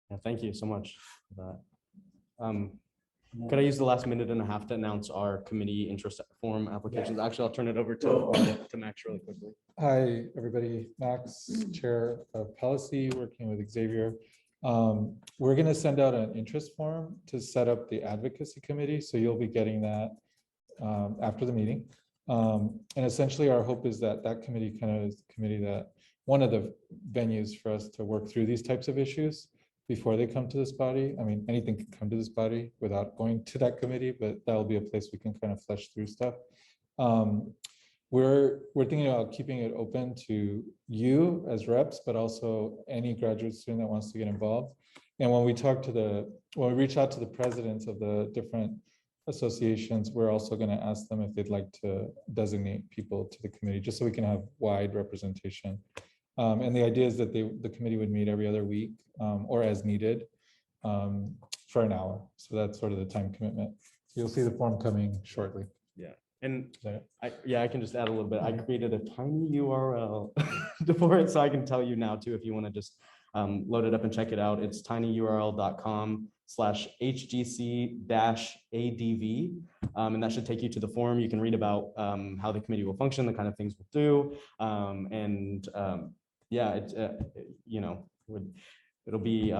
Yeah, thank you so much for that. Could I use the last minute and a half to announce our committee interest form applications? Actually, I'll turn it over to Max really quickly. Hi, everybody. Max, Chair of Policy, working with Xavier. We're going to send out an interest form to set up the advocacy committee. So you'll be getting that after the meeting. And essentially our hope is that that committee kind of is the committee that one of the venues for us to work through these types of issues before they come to this body. I mean, anything can come to this body without going to that committee, but that'll be a place we can kind of flesh through stuff. We're thinking about keeping it open to you as reps, but also any graduate student that wants to get involved. And when we reach out to the presidents of the different associations, we're also going to ask them if they'd like to designate people to the committee, just so we can have wide representation. And the idea is that the committee would meet every other week or as needed for an hour. So that's sort of the time commitment. You'll see the form coming shortly. Yeah. And Is that it? I can just add a little bit. I created a tiny URL for it, so I can tell you now too, if you want to just load it up and check it out. It's tinyurl.com/HGC-ADV. And that should take you to the forum. You can read about how the committee will function, the kind of things we'll do. Yeah, it'll be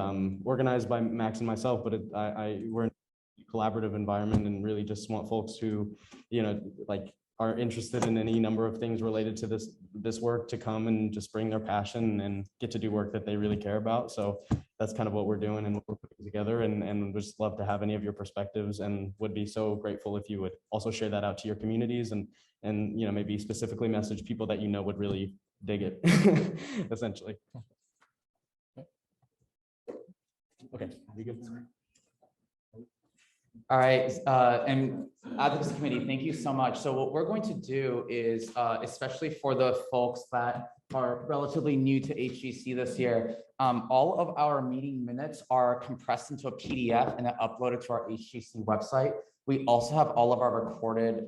organized by Max and myself, but we're in a collaborative environment and really just want folks who, like are interested in any number of things related to this work to come and just bring their passion and get to do work that they really care about. So that's kind of what we're doing and what we're putting together, and would just love to have any of your perspectives, and would be so grateful if you would also share that out to your communities and maybe specifically message people that would really dig it, essentially. Okay, you good? All right, and advocacy committee, thank you so much. So what we're going to do is, especially for the folks that are relatively new to HGC this year, all of our meeting minutes are compressed into a PDF and then uploaded to our HGC website. We also have all of our recorded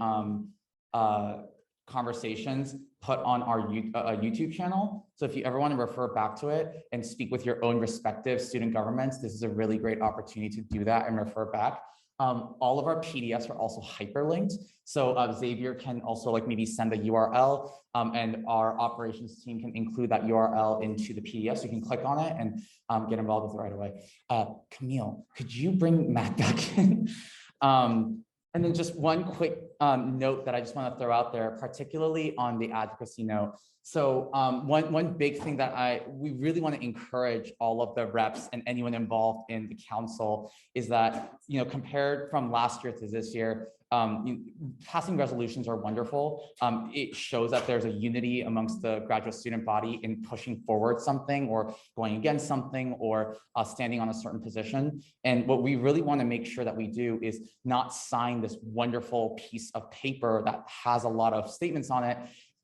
conversations put on our YouTube channel. So if you ever want to refer back to it and speak with your own respective student governments, this is a really great opportunity to do that and refer back. All of our PDFs are also hyperlinked. So Xavier can also maybe send a URL and our operations team can include that URL into the PDF. So you can click on it and get involved with it right away. Camille, could you bring Matt back in? And then just one quick note that I just want to throw out there, particularly on the advocacy note. So one big thing that we really want to encourage all of the reps and anyone involved in the council is that, compared from last year to this year, passing resolutions are wonderful. It shows that there's a unity amongst the graduate student body in pushing forward something or going against something or standing on a certain position. And what we really want to make sure that we do is not sign this wonderful piece of paper that has a lot of statements on it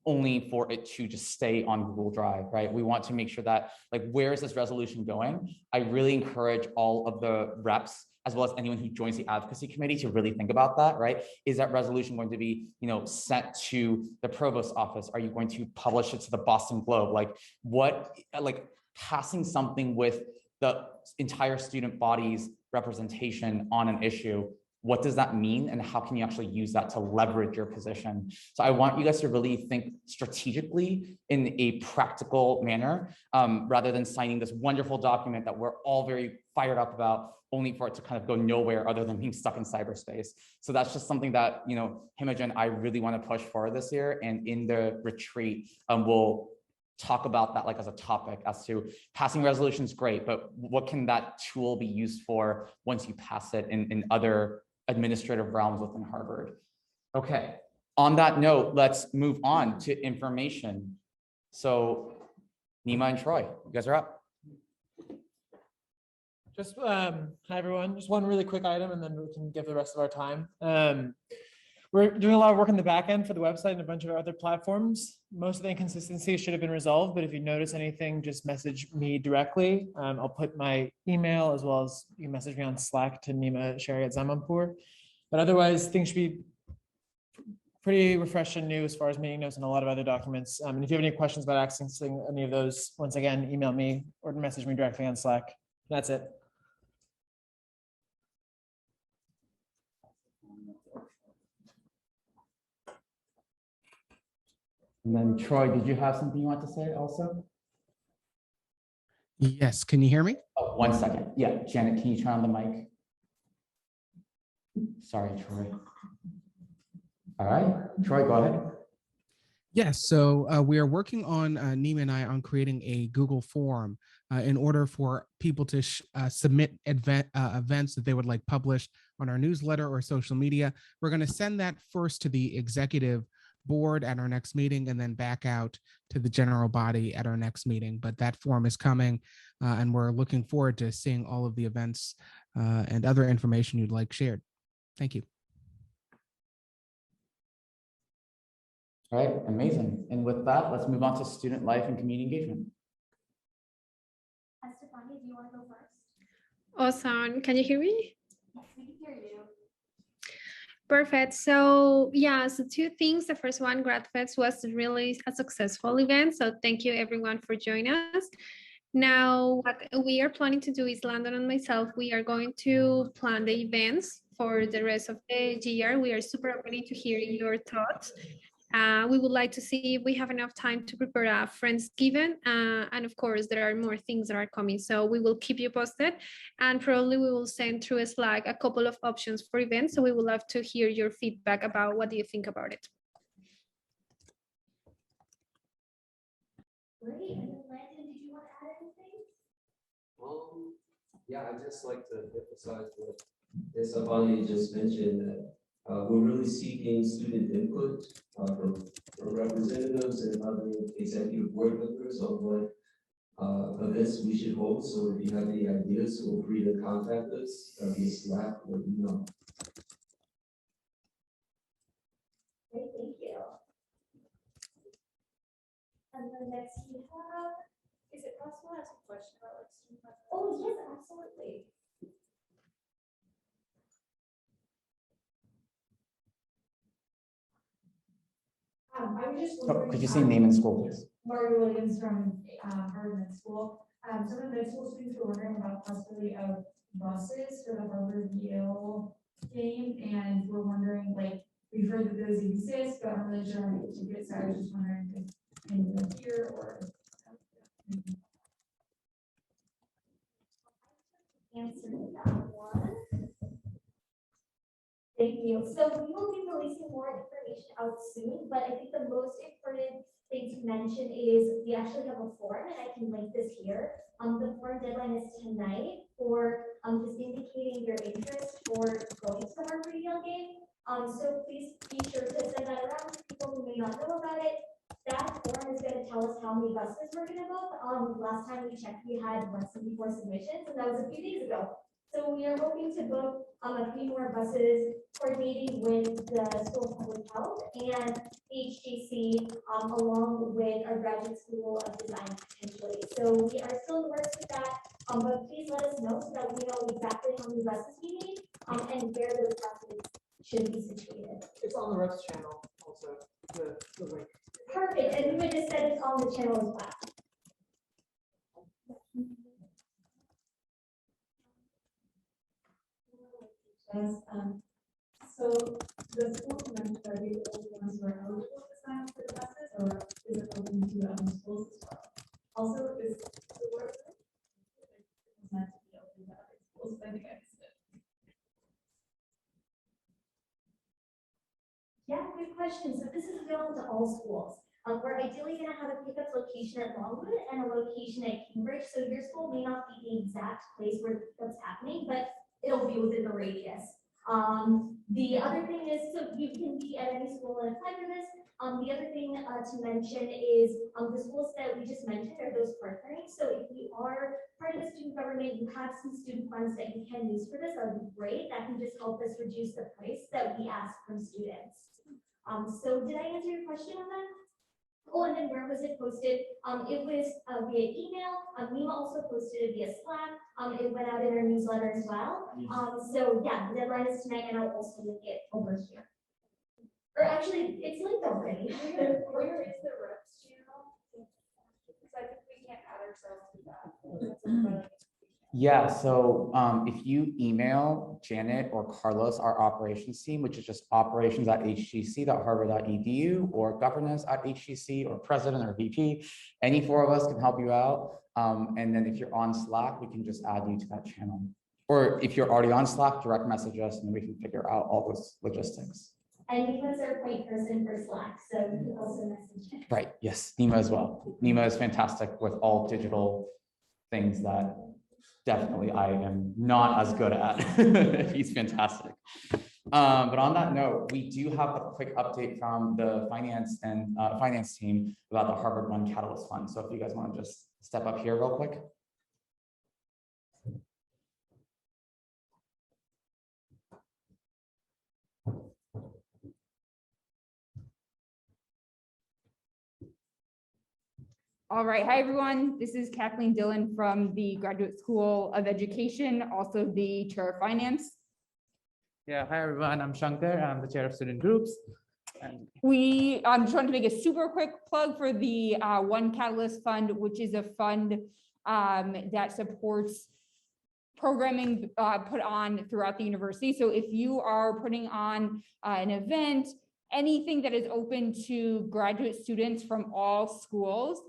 only for it to just stay on Google Drive, right? We want to make sure that, where is this resolution going? I really encourage all of the reps, as well as anyone who joins the advocacy committee, to really think about that, right? Is that resolution going to be, sent to the provost office? Are you going to publish it to the Boston Globe? Passing something with the entire student body's representation on an issue, what does that mean? And how can you actually use that to leverage your position? So I want you guys to really think strategically in a practical manner, rather than signing this wonderful document that we're all very fired up about, only for it to kind of go nowhere other than being stuck in cyberspace. So that's just something that, Himaj and I really want to push forward this year. And in the retreat, we'll talk about that as a topic as to passing resolutions, great, but what can that tool be used for once you pass it in other administrative realms within Harvard? Okay, on that note, let's move on to information. So Nima and Troy, you guys are up. Just, hi everyone, just one really quick item and then we can give the rest of our time. We're doing a lot of work on the back end for the website and a bunch of other platforms. Most of the inconsistencies should have been resolved, but if you notice anything, just message me directly. I'll put my email as well as you can message me on Slack to Nima Sherry at Zamanpur. But otherwise, things should be pretty refreshed and new as far as meeting notes and a lot of other documents. And if you have any questions about accessing any of those, once again, email me or message me directly on Slack. That's it. And then Troy, did you have something you want to say also? Yes, can you hear me? Oh, 1 second. Yeah, Janet, can you turn on the mic? Sorry, Troy. All right, Troy, go ahead. Yes, so we are working on, Nima and I, on creating a Google form in order for people to submit events that they would like published on our newsletter or social media. We're going to send that first to the executive board at our next meeting and then back out to the general body at our next meeting. But that form is coming and we're looking forward to seeing all of the events and other information you'd like shared. Thank you. All right, amazing. And with that, let's move on to student life and community engagement. Estefania, do you want to go first? Awesome. Can you hear me? Yes, we can hear you. Perfect. So yeah, so two things. The first one, GradFest was really a successful event. So thank you everyone for joining us. Now, what we are planning to do is Landon and myself, we are going to plan the events for the rest of the year. We are super open to hear your thoughts. We would like to see if we have enough time to prepare a Friendsgiving. And of course, there are more things that are coming. So we will keep you posted and probably we will send through a Slack a couple of options for events. So we would love to hear your feedback about what do you think about it. Great. And then Landon, did you want to add anything? Yeah, I'd just like to emphasize what Estefania just mentioned, that we're really seeking student input from representatives and other executive board members on what events we should hold. So if you have any ideas, feel free to contact us via Slack or email. Great, thank you. And then next we have, Is it possible to ask a question about like student life? oh, yes, absolutely. I was just wondering. Could you say name and school, please? Margaret Williams from Harvard Med School. Some of the med school students were wondering about possibility of buses for the Harvard Yale game, and we're wondering, like, we've heard that those exist, but I'm really sure how to get tickets. So I was just wondering if anyone here or. Answer that one. Thank you. So we will be releasing more information out soon, but I think the most important thing to mention is we actually have a form, and I can link this here. The form deadline is tonight for just indicating your interest for going to the Harvard Yale game. So please be sure to send that around to people who may not know about it. That form is going to tell us how many buses we're going to book. Last time we checked, we had 174 submissions, and that was a few days ago. So we are hoping to book a few more buses, coordinating with the School of Public Health and HGC, along with our Graduate School of Design potentially. So we are still in the works with that, but please let us know so that we know exactly how many buses we need and where those buses should be situated. It's on the Reps channel also, the link. Perfect, and we would just said it's on the channel as well. Yes, so the schools mentioned are the only ones who are eligible to sign up for the buses, or is it open to other schools as well? Also, is the work meant to be open to other schools? I think I missed it. Yeah, good question. So this is available to all schools. We're ideally going to have a pickup location at Longwood and a location at Cambridge. So your school may not be the exact place where that's happening, but it'll be within the radius. The other thing is, so you can be at any school and apply for this. The other thing to mention is the schools that we just mentioned are those partnering. So if you are part of the student government, you have some student funds that you can use for this, that would be great. That can just help us reduce the price that we ask from students. So did I answer your question on that? Oh, and then where was it posted? It was via email. Nima also posted it via Slack. It went out in our newsletter as well. So yeah, the deadline is tonight, and I'll also link it over here. Or actually, it's linked already. Where is the Reps channel? Because I think we can't add ourselves to that. Yeah, so if you email Janet or Carlos, our operations team, which is just operations@hgc.harvard.edu, or governance@hgc, or president or VP, any four of us can help you out. And then if you're on Slack, we can just add you to that channel. Or if you're already on Slack, direct message us and we can figure out all those logistics. And Nima's our point person for Slack, so you can also message him. Right, yes, Nima as well. Nima is fantastic with all digital things that definitely I am not as good at. He's fantastic. But on that note, we do have a quick update from the finance team about the Harvard One Catalyst Fund. So if you guys want to just step up here real quick. All right, hi everyone. This is Kathleen Dillon from the Graduate School of Education, also the Chair of Finance. Yeah, hi everyone. I'm Shankar. I'm the chair of student groups. And We just wanted to make a super quick plug for the One Catalyst Fund, which is a fund that supports programming put on throughout the university. So if you are putting on an event, anything that is open to graduate students from all schools,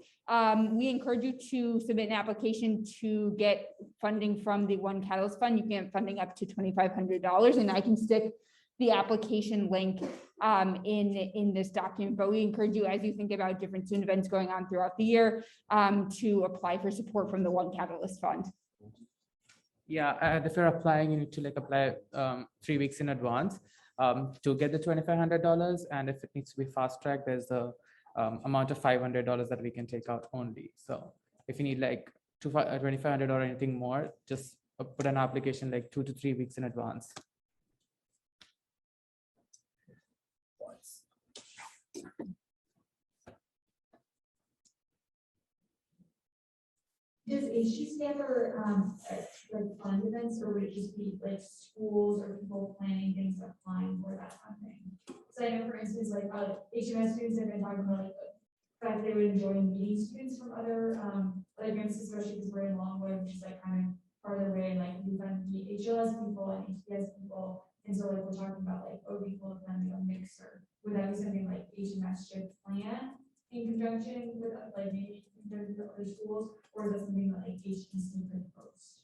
we encourage you to submit an application to get funding from the One Catalyst Fund. You can get funding up to $2,500, and I can stick the application link in this document. But we encourage you, as you think about different student events going on throughout the year, to apply for support from the One Catalyst Fund. yeah, and if you're applying, you need to apply 3 weeks in advance to get the $2,500. And if it needs to be fast tracked, there's the amount of $500 that we can take out only. So if you need $2,500 or anything more, just put an application 2 to 3 weeks in advance. Does HGC ever fund events, or would it just be schools or people planning things applying for that funding? So I know, for instance, HMS students have been talking about the fact they would enjoy meeting students from other events, especially because we're in Longwood, which is kind of farther away, and we fund the HLS people and HPS people, and so we're talking about OB people planning a mixer. Would that be something HMS should plan in conjunction with maybe in terms of other schools, or is that something that HGC could post?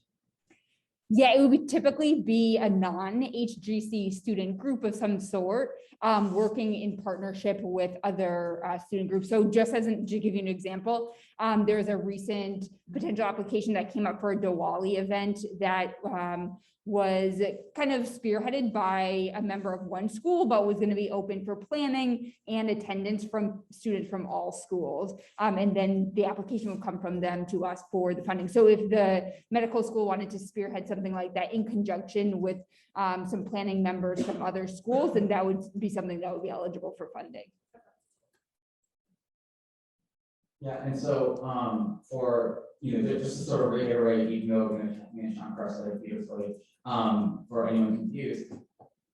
Yeah, it would typically be a non-HGC student group of some sort, working in partnership with other student groups. So just to give you an example, there's a recent potential application that came up for a Diwali event that was kind of spearheaded by a member of one school, but was going to be open for planning and attendance from students from all schools. And then the application would come from them to us for the funding. So if the medical school wanted to spearhead something like that in conjunction with some planning members from other schools, then that would be something that would be eligible for funding. Yeah, and so for just to sort of reiterate, even though me and Sean Carr said it beautifully, for anyone confused,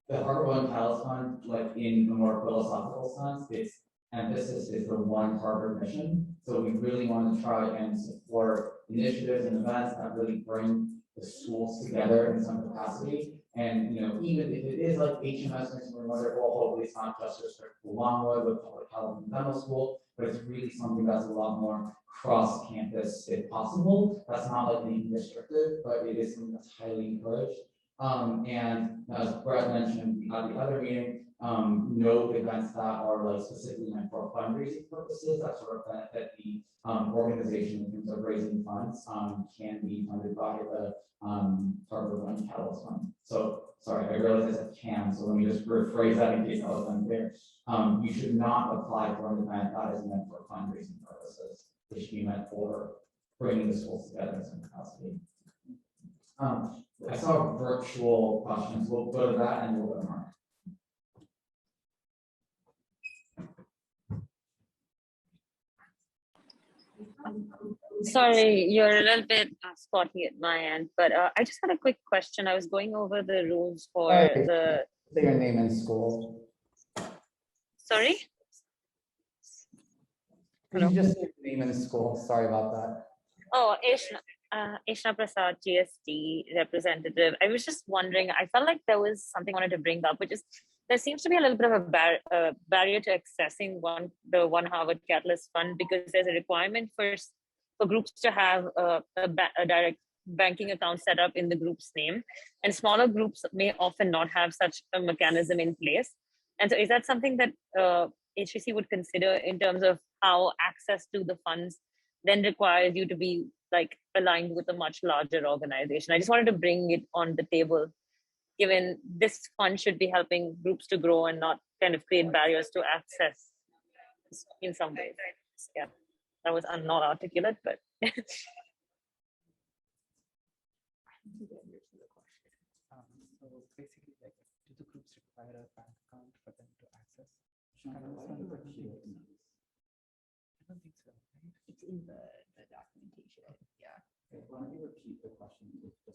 the Harvard One Catalyst Fund, in a more philosophical sense, its emphasis is the one Harvard mission. So we really want to try and support initiatives and events that really bring the schools together in some capacity. And even if it is HMS mixing or wonderful, hopefully it's not just restricted to Longwood with public health and dental school, but it's really something that's a lot more cross campus if possible. That's not anything restrictive, but it is something that's highly encouraged. And as Brad mentioned at the other meeting, no events that are specifically meant for fundraising purposes that sort of benefit the organization in terms of raising funds can be funded by the Harvard One Catalyst Fund. So sorry, I realize I said can, so let me just rephrase that in case that was unclear. You should not apply for an event that is meant for fundraising purposes. It should be meant for bringing the schools together in some capacity. I saw virtual questions. We'll go to that and we'll go to Mark. Sorry, you're a little bit spotty at my end, but I just had a quick question. I was going over the rules for the. Say your name and school. Sorry? Could you just say your name and school? Sorry about that. Oh, Ishna Prasad, GST representative. I was just wondering, I felt like there was something I wanted to bring up, which is there seems to be a little bit of a barrier to accessing the One Harvard Catalyst Fund, because there's a requirement for groups to have a direct banking account set up in the group's name, and smaller groups may often not have such a mechanism in place. And so is that something that HGC would consider in terms of how access to the funds then requires you to be aligned with a much larger organization? I just wanted to bring it on the table, given this fund should be helping groups to grow and not kind of create barriers to access in some ways. Yeah, that was not articulate, but. So basically, do the groups require a bank account for them to access? It's in the documentation, yeah. Why don't you repeat the question just for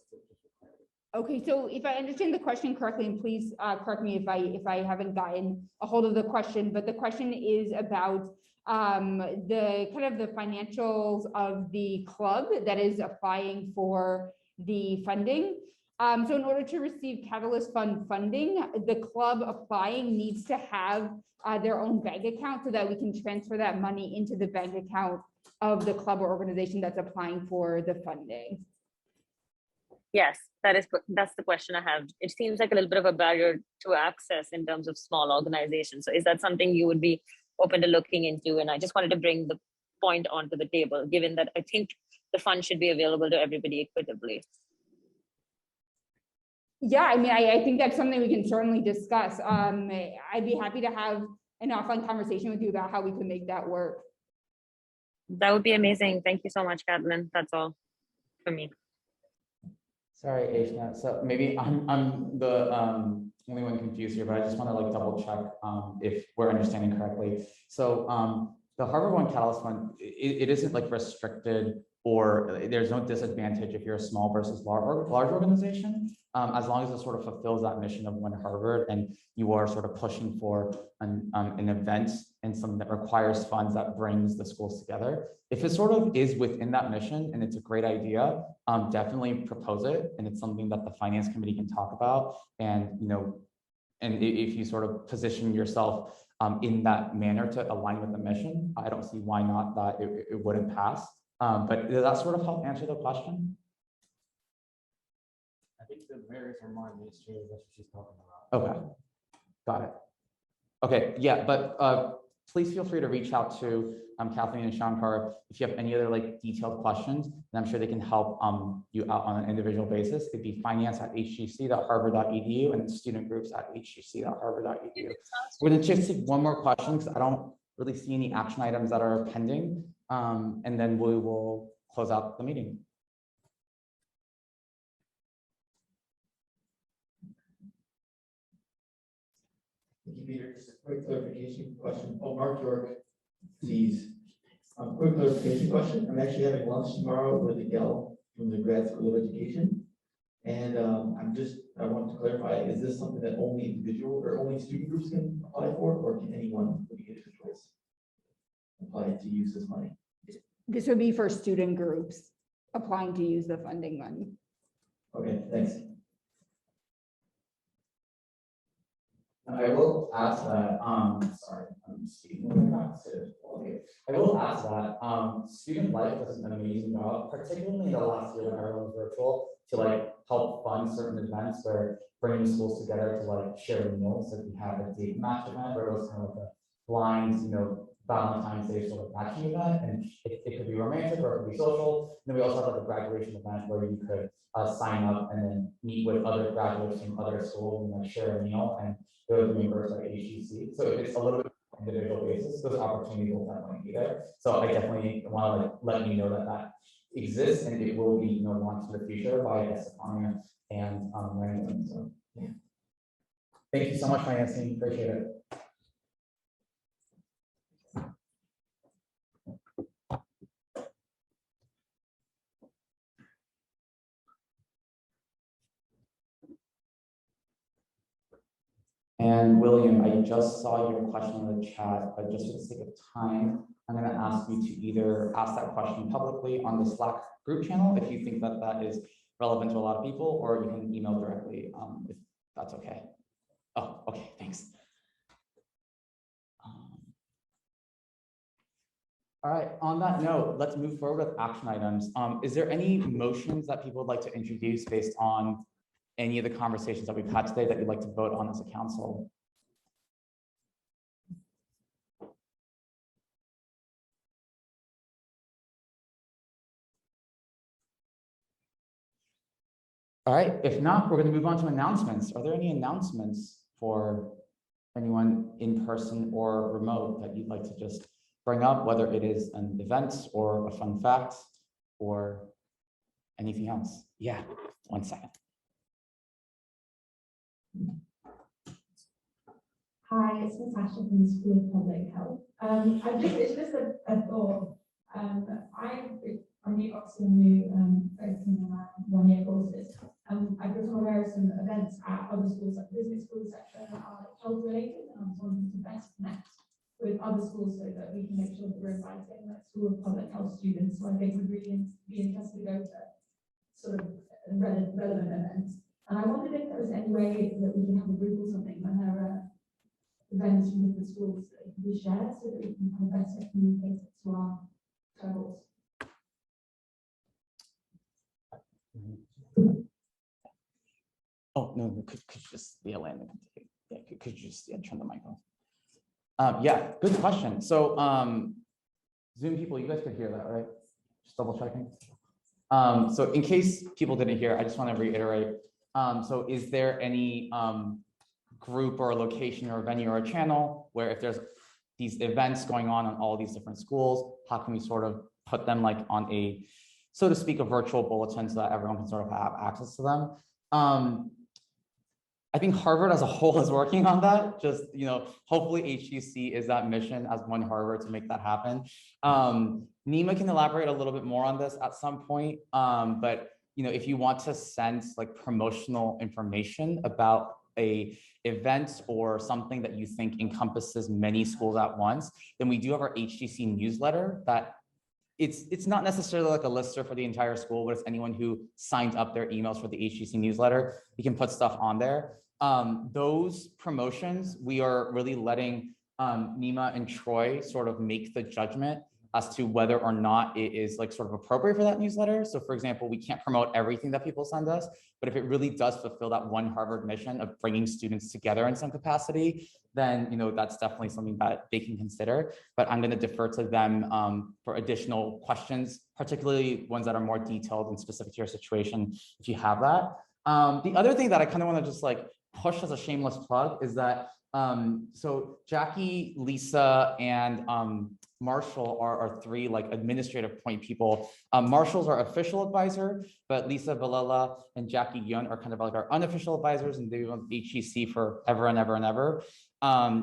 clarity? Okay, so if I understand the question correctly, and please correct me if I haven't gotten a hold of the question, but the question is about the kind of the financials of the club that is applying for the funding. So in order to receive Catalyst Fund funding, the club applying needs to have their own bank account so that we can transfer that money into the bank account of the club or organization that's applying for the funding. Yes, that's the question I have. It seems like a little bit of a barrier to access in terms of small organizations. So is that something you would be open to looking into? And I just wanted to bring the point onto the table, given that I think the fund should be available to everybody equitably. Yeah, I mean, I think that's something we can certainly discuss. I'd be happy to have an offline conversation with you about how we can make that work. That would be amazing. Thank you so much, Kathleen. That's all for me. Sorry, Aishna. So maybe I'm the only one confused here, but I just want to like double check if we're understanding correctly. So the Harvard One Catalyst Fund, it isn't like restricted, or there's no disadvantage if you're a small versus large organization, as long as it sort of fulfills that mission of One Harvard and you are sort of pushing for an event and something that requires funds that brings the schools together. If it sort of is within that mission and it's a great idea, definitely propose it. And it's something that the finance committee can talk about. And, you know, and if you sort of position yourself in that manner to align with the mission, I don't see why not that it wouldn't pass. But does that sort of help answer the question? I think the barriers are more administrative. That's what she's talking about. Okay, got it. Okay, yeah, but please feel free to reach out to Kathleen and Shankar if you have any other like detailed questions, and I'm sure they can help you out on an individual basis. It'd be finance@hgc.harvard.edu and student groups at hgc.harvard.edu. We're gonna just take one more question because I don't really see any action items that are pending, and then we will close out the meeting. Thank you, Peter. Just a quick clarification question. Oh, Mark York, please. Quick clarification question. I'm actually having lunch tomorrow with a gal from the Grad School of Education. And I want to clarify, is this something that only individual or only student groups can apply for, or can anyone with individuals apply to use this money? This would be for student groups applying to use the funding money. Okay, thanks. I will ask that, sorry, I'm speaking. Okay. I will ask that Student Life does an amazing job, particularly in the last year when everyone was virtual, to like help fund certain events where bringing schools together to like share meals. So we have a date match event where it was kind of like a blind, you know, Valentine's Day sort of matching event, and it could be romantic or it could be social. And then we also have like a graduation event where you could sign up and then meet with other graduates from other schools and like share a meal, and it was reimbursed by HGC. So if it's a little bit individual basis, those opportunities will definitely be there. So I definitely want to like let you know that that exists, and it will be, you know, launched in the future by Estefania and Brandon. So yeah. Thank you so much, Financing. Appreciate it. And William, I just saw your question in the chat, but just for the sake of time, I'm going to ask you to either ask that question publicly on the Slack group channel if you think that that is relevant to a lot of people, or you can email directly if that's okay. Oh, okay, thanks. All right, on that note, let's move forward with action items. Is there any motions that people would like to introduce based on any of the conversations that we've had today that you'd like to vote on as a council? All right, if not, we're going to move on to announcements. Are there any announcements for anyone in person or remote that you'd like to just bring up, whether it is an event or a fun fact or anything else? Yeah, 1 second. Hi, it's Natasha from the School of Public Health. It's just a thought. I'm new, obviously new, focusing around 1 year courses. I've become aware of some events at other schools, like business schools, etc., that are health related, and I was wanting to best connect with other schools so that we can make sure that we're inviting like School of Public Health students. So I think we'd really be interested to go to sort of relevant events. And I wondered if there was any way that we can have a group or something when there are events from different schools that can be shared so that we can kind of better communicate it to our cohorts. Oh, no, could you just, yeah, landing. Yeah, could you just turn the mic on? Yeah, good question. So Zoom people, you guys could hear that, right? Just double checking. So in case people didn't hear, I just want to reiterate. So is there any group or a location or a venue or a channel where if there's these events going on all these different schools, how can we sort of put them like on a, so to speak, a virtual bulletin so that everyone can sort of have access to them? I think Harvard as a whole is working on that. Just, hopefully HGC is that mission as one Harvard to make that happen. Nima can elaborate a little bit more on this at some point. But, if you want to send like promotional information about a event or something that you think encompasses many schools at once, then we do have our HGC newsletter that it's not necessarily like a lister for the entire school, but it's anyone who signed up their emails for the HGC newsletter. You can put stuff on there. Those promotions, we are really letting Nima and Troy sort of make the judgment as to whether or not it is like sort of appropriate for that newsletter. So for example, we can't promote everything that people send us, but if it really does fulfill that one Harvard mission of bringing students together in some capacity, then that's definitely something that they can consider. But I'm going to defer to them for additional questions, particularly ones that are more detailed and specific to your situation, if you have that. The other thing that I kind of want to just like push as a shameless plug is that so Jackie, Lisa, and Marshall are three like administrative point people. Marshall's our official advisor, but Lisa Villela and Jackie Yun are kind of like our unofficial advisors, and they've been with HGC for ever and ever and ever.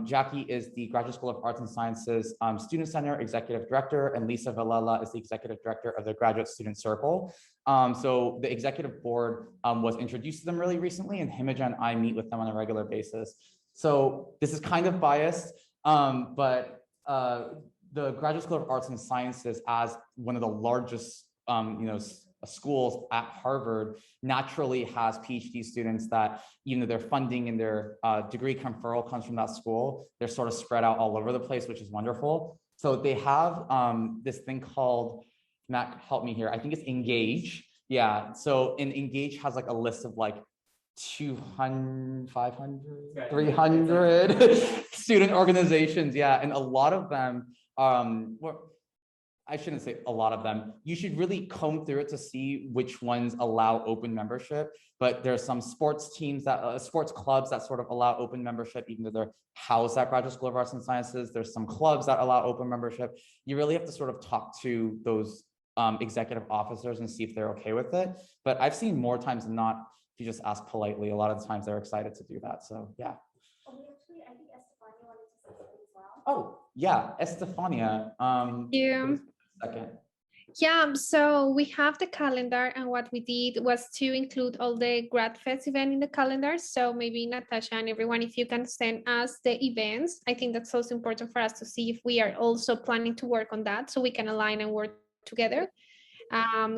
Jackie is the Graduate School of Arts and Sciences Student Center Executive Director, and Lisa Villela is the Executive Director of the Graduate Student Circle. So the executive board was introduced to them really recently, and Himija and I meet with them on a regular basis. So this is kind of biased, but the Graduate School of Arts and Sciences, as one of the largest schools at Harvard, naturally has PhD students that, their funding and their degree conferral comes from that school. They're sort of spread out all over the place, which is wonderful. So they have this thing called, Matt, help me here, I think it's Engage. Yeah, so Engage has like a list of like 200, 500, 300 student organizations. Yeah, and a lot of them, I shouldn't say a lot of them. You should really comb through it to see which ones allow open membership. But there's some sports teams that, sports clubs that sort of allow open membership, even though they're housed at Graduate School of Arts and Sciences. There's some clubs that allow open membership. You really have to sort of talk to those executive officers and see if they're okay with it. But I've seen more times than not, if you just ask politely, a lot of the times they're excited to do that. So yeah. I think Estefania wanted to say something as well. Oh yeah, Estefania. Yeah. Second. Yeah, so we have the calendar, and what we did was to include all the Grad Fest event in the calendar. So maybe Natasha and everyone, if you can send us the events, I think that's also important for us to see if we are also planning to work on that, so we can align and work together.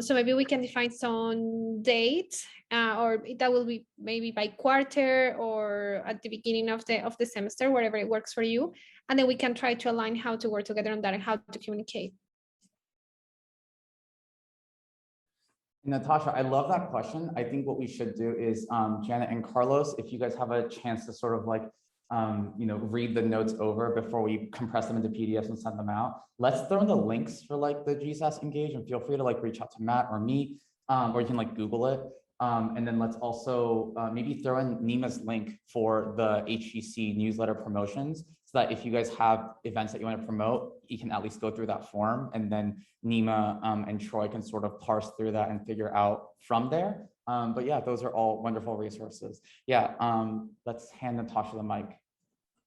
So maybe we can define some dates, or that will be maybe by quarter or at the beginning of the semester, wherever it works for you, and then we can try to align how to work together on that and how to communicate. Natasha, I love that question. I think what we should do is, Janet and Carlos, if you guys have a chance to sort of like, read the notes over before we compress them into PDFs and send them out, let's throw in the links for like the GSAS Engage, and feel free to like reach out to Matt or me, or you can like Google it. And then let's also maybe throw in Nima's link for the HGC newsletter promotions, so that if you guys have events that you want to promote, you can at least go through that form, and then Nima and Troy can sort of parse through that and figure out from there. But yeah, those are all wonderful resources. Yeah, let's hand Natasha the mic.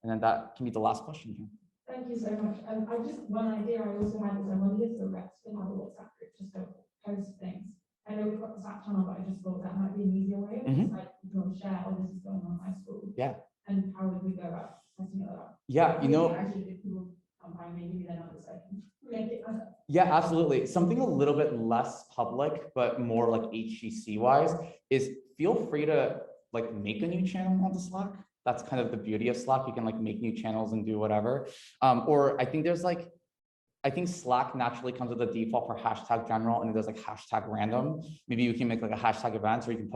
And then that can be the last question here. Thank you so much. I just, one idea I also had is I wondered if the reps can have a WhatsApp group just to post things. I know we've got the Slack channel, but I just thought that might be an easier way. Of just like, you know, share, oh, this is going on in my school. Yeah. And how would we go about setting it up? Yeah, you know. Actually, if people come by, maybe then others I can make it better. Yeah, absolutely. Something a little bit less public, but more like HGC wise is feel free to like make a new channel on the Slack. That's kind of the beauty of Slack. You can like make new channels and do whatever. Or I think there's like, I think Slack naturally comes with a default for hashtag general and there's like hashtag random. Maybe you can make like a hashtag events or you can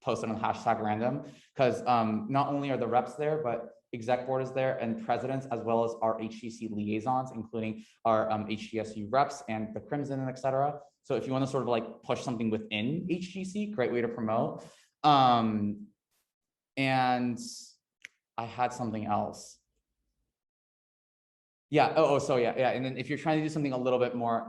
post it on hashtag random because not only are the reps there, but exec board is there and presidents as well as our HGC liaisons, including our HGSU reps and the Crimson and et cetera. So if you want to sort of like push something within HGC, great way to promote. And I had something else. Yeah. So yeah. And then if you're trying to do something a little bit more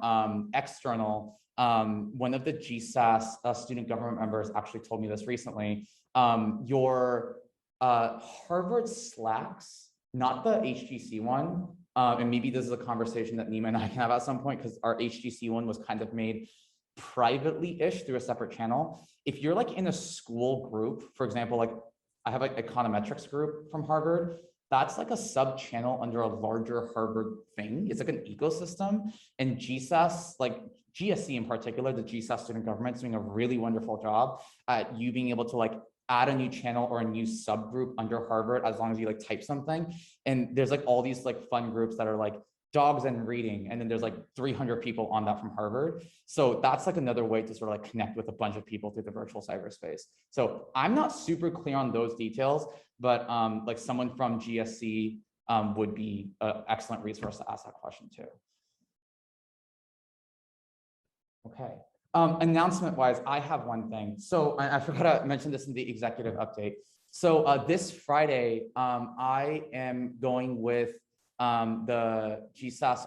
external, one of the GSAS student government members actually told me this recently. Your Harvard Slacks, not the HGC one, and maybe this is a conversation that Nima and I can have at some point because our HGC one was kind of made privately-ish through a separate channel. If you're like in a school group, for example, like I have like econometrics group from Harvard, that's like a sub channel under a larger Harvard thing. It's like an ecosystem, and GSAS, like GSC in particular, the GSAS student government is doing a really wonderful job at you being able to like add a new channel or a new subgroup under Harvard as long as you like type something. And there's like all these like fun groups that are like dogs and reading. And then there's like 300 people on that from Harvard. So that's like another way to sort of like connect with a bunch of people through the virtual cyberspace. So I'm not super clear on those details, but like someone from GSC would be an excellent resource to ask that question too. Okay. Announcement wise, I have one thing. So I forgot to mention this in the executive update. So this Friday, I am going with the GSAS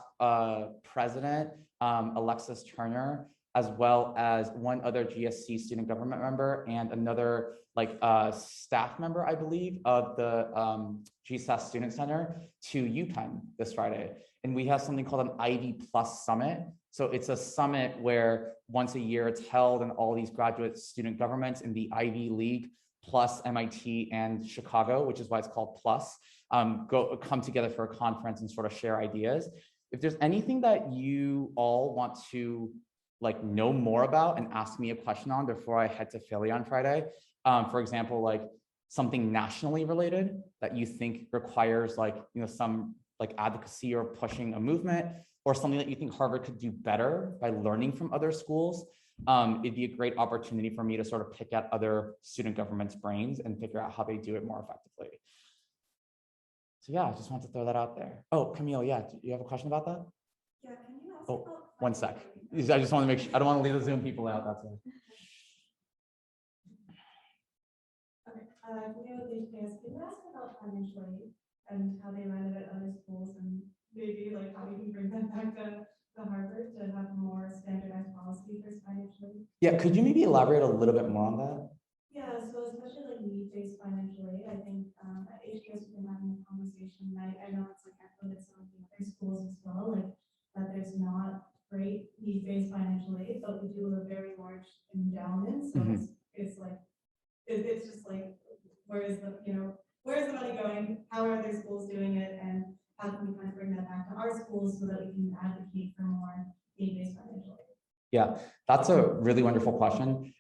president, Alexis Turner, as well as one other GSC student government member and another like staff member, I believe, of the GSAS Student Center to UPenn this Friday. And we have something called an Ivy Plus Summit. So it's a summit where once a year it's held and all these graduate student governments in the Ivy League plus MIT and Chicago, which is why it's called Plus, come together for a conference and sort of share ideas. If there's anything that you all want to like know more about and ask me a question on before I head to Philly on Friday, for example, like something nationally related that you think requires like, you know, some like advocacy or pushing a movement, or something that you think Harvard could do better by learning from other schools, it'd be a great opportunity for me to sort of pick at other student government's brains and figure out how they do it more effectively. So yeah, I just want to throw that out there. Oh, Camille, yeah, do you have a question about that? Yeah, can you ask Oh, 1 sec. I just want to make sure, I don't want to leave the Zoom people out, that's all. Okay, can you ask about financial aid and how they ran it at other schools and maybe like how we can bring that back to Harvard to have a more standardized policy for financial aid? Yeah, could you maybe elaborate a little bit more on that? Yeah, so especially like need-based financial aid, I think at HGS we've been having a conversation, and I know it's like echoed at some of the other schools as well, like that there's not great need-based financial aid, but we do have a very large endowment, so it's like, it's just like, where is the money going? How are other schools doing it? And how can we kind of bring that back to our schools so that we can advocate for more need-based financial aid? Yeah, that's a really wonderful question.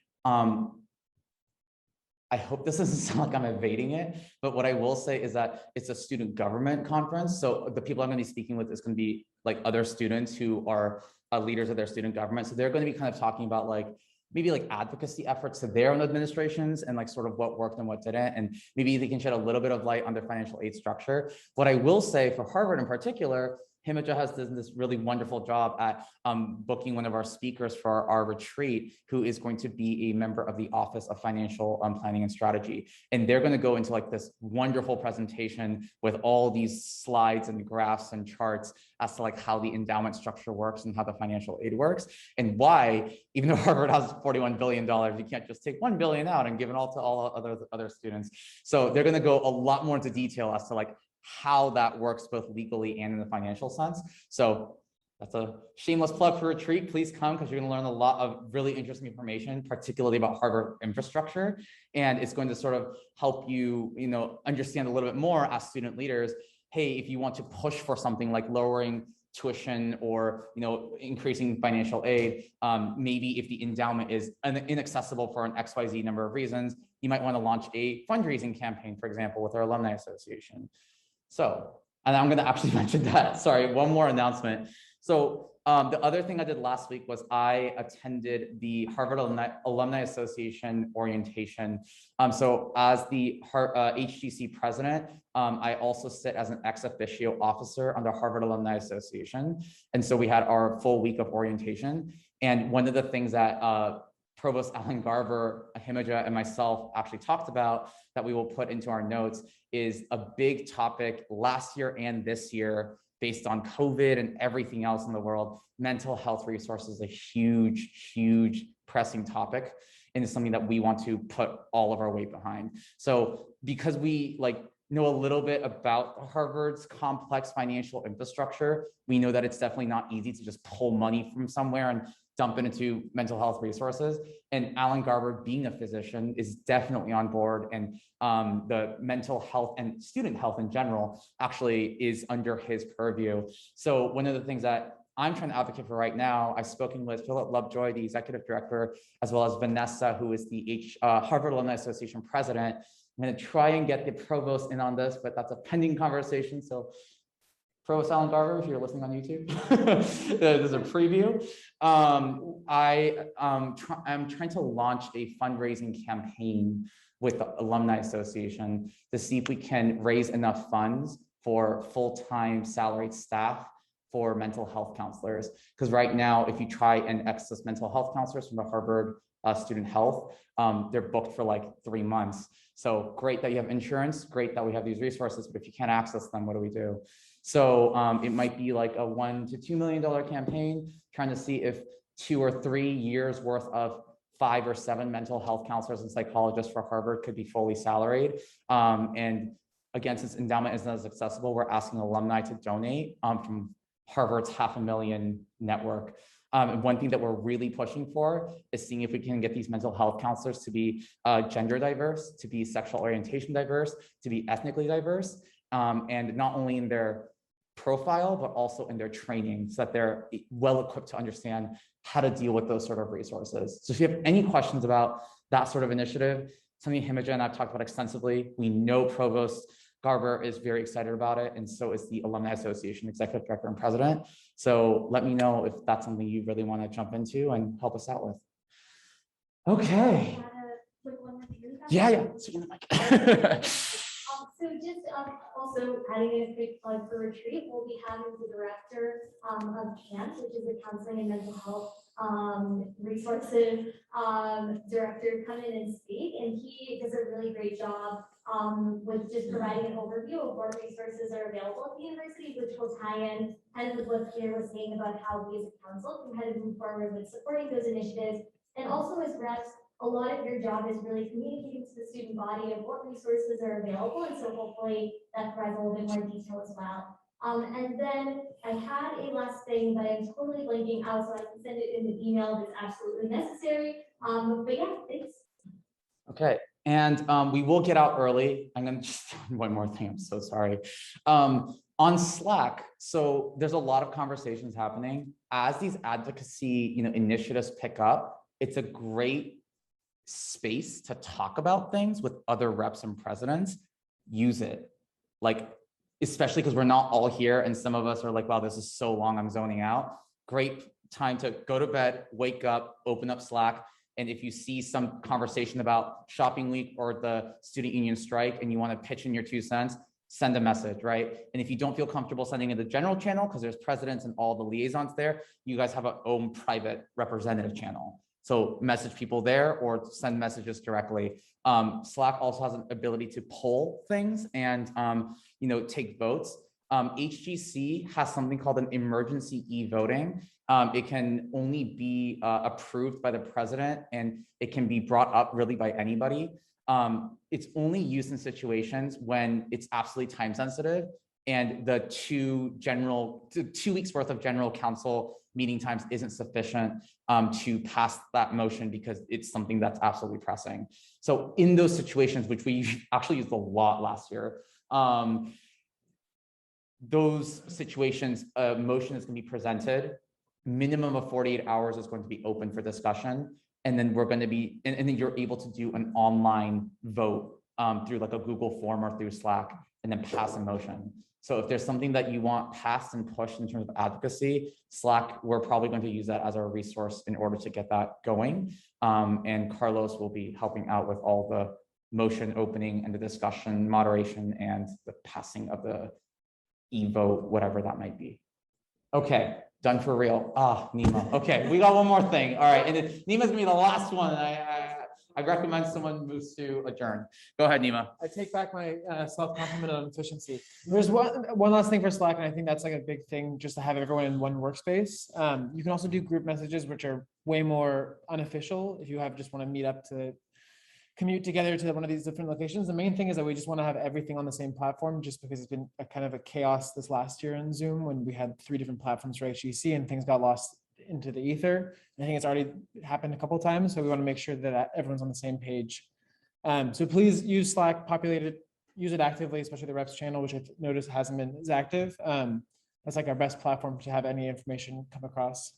I hope this doesn't sound like I'm evading it, but what I will say is that it's a student government conference. So the people I'm going to be speaking with is going to be like other students who are leaders of their student government. So they're going to be kind of talking about like maybe like advocacy efforts to their own administrations and like sort of what worked and what didn't. And maybe they can shed a little bit of light on their financial aid structure. What I will say for Harvard in particular, Himika has done this really wonderful job at booking one of our speakers for our retreat, who is going to be a member of the Office of Financial Planning and Strategy. And they're going to go into like this wonderful presentation with all these slides and graphs and charts as to like how the endowment structure works and how the financial aid works, and why, even though Harvard has $41 billion, you can't just take $1 billion out and give it all to all other students. So they're going to go a lot more into detail as to like how that works both legally and in the financial sense. So that's a shameless plug for retreat. Please come because you're going to learn a lot of really interesting information, particularly about Harvard infrastructure. And it's going to sort of help you, understand a little bit more as student leaders. Hey, if you want to push for something like lowering tuition or increasing financial aid, maybe if the endowment is inaccessible for an XYZ number of reasons, you might want to launch a fundraising campaign, for example, with our alumni association. So, and I'm going to actually mention that. Sorry, one more announcement. So the other thing I did last week was I attended the Harvard Alumni Association orientation. So as the HGC president, I also sit as an ex officio officer under Harvard Alumni Association. And so we had our full week of orientation. And one of the things that Provost Alan Garver, Ahimija, and myself actually talked about that we will put into our notes is a big topic last year and this year based on COVID and everything else in the world. Mental health resources is a huge, huge pressing topic, and it's something that we want to put all of our weight behind. So because we know a little bit about Harvard's complex financial infrastructure, we know that it's definitely not easy to just pull money from somewhere and dump it into mental health resources. And Alan Garber, being a physician, is definitely on board. And the mental health and student health in general actually is under his purview. So one of the things that I'm trying to advocate for right now, I've spoken with Philip Lovejoy, the executive director, as well as Vanessa, who is the Harvard Alumni Association president. I'm going to try and get the provost in on this, but that's a pending conversation. So Provost Alan Garver, if you're listening on YouTube, there's a preview. I'm trying to launch a fundraising campaign with the Alumni Association to see if we can raise enough funds for full-time salaried staff for mental health counselors. Because right now, if you try and access mental health counselors from the Harvard Student Health, they're booked for like 3 months. So great that you have insurance, great that we have these resources, but if you can't access them, what do we do? So it might be like a $1 to $2 million campaign, trying to see if 2 or 3 years worth of 5 or 7 mental health counselors and psychologists for Harvard could be fully salaried. And again, since endowment isn't as accessible, we're asking alumni to donate from Harvard's $500,000 network. And one thing that we're really pushing for is seeing if we can get these mental health counselors to be gender diverse, to be sexual orientation diverse, to be ethnically diverse, and not only in their profile, but also in their training so that they're well equipped to understand how to deal with those sort of resources. So if you have any questions about that sort of initiative, something Ahimija and I've talked about extensively. We know Provost Garber is very excited about it, and so is the Alumni Association Executive Director and President. So let me know if that's something you really want to jump into and help us out with. Okay. Yeah. Speaking of the mic. So just also adding in a quick plug for retreat, we'll be having the director of CAMP, which is the Counseling and Mental Health Resources Director, come in and speak, and he does a really great job with just providing an overview of what resources are available at the university, which will tie in kind of with what Pierre was saying about how we as a council can kind of move forward with supporting those initiatives. And also as reps, a lot of your job is really communicating to the student body of what resources are available, and so hopefully that provides a little bit more detail as well. And then I had a last thing, but I'm totally blanking out, so I can send it in the email if it's absolutely necessary. But yeah, thanks. Okay, and we will get out early. I'm gonna just one more thing. I'm so sorry. On Slack, so there's a lot of conversations happening as these advocacy, initiatives pick up. It's a great space to talk about things with other reps and presidents. Use it, especially because we're not all here, and some of us are like, wow, this is so long, I'm zoning out. Great time to go to bed, wake up, open up Slack. And if you see some conversation about shopping week or the student union strike and you want to pitch in your 2 cents, send a message, right? And if you don't feel comfortable sending in the general channel, because there's presidents and all the liaisons there, you guys have an own private representative channel. So message people there or send messages directly. Slack also has an ability to poll things and take votes. HGC has something called an emergency e-voting. It can only be approved by the president, and it can be brought up really by anybody. It's only used in situations when it's absolutely time sensitive and the 2 weeks worth of general counsel meeting times isn't sufficient to pass that motion because it's something that's absolutely pressing. So in those situations, which we actually used a lot last year, those situations, a motion is going to be presented, minimum of 48 hours is going to be open for discussion. And then we're going to be, and then you're able to do an online vote through like a Google form or through Slack and then pass a motion. So if there's something that you want passed and pushed in terms of advocacy, Slack, we're probably going to use that as our resource in order to get that going. And Carlos will be helping out with all the motion opening and the discussion, moderation, and the passing of the e-vote, whatever that might be. Okay, done for real. Ah, Nima. Okay, we got one more thing. All right, and Nima's gonna be the last one. I recommend someone moves to adjourn. Go ahead, Nima. I take back my self-compliment on efficiency. There's one last thing for Slack, and I think that's like a big thing just to have everyone in one workspace. You can also do group messages, which are way more unofficial if you just want to meet up to commute together to one of these different locations. The main thing is that we just want to have everything on the same platform, just because it's been a kind of a chaos this last year in Zoom when we had 3 different platforms for HGC and things got lost into the ether. I think it's already happened a couple of times, so we want to make sure that everyone's on the same page. So please use Slack, populate it, use it actively, especially the reps channel, which I've noticed hasn't been as active. That's like our best platform to have any information come across.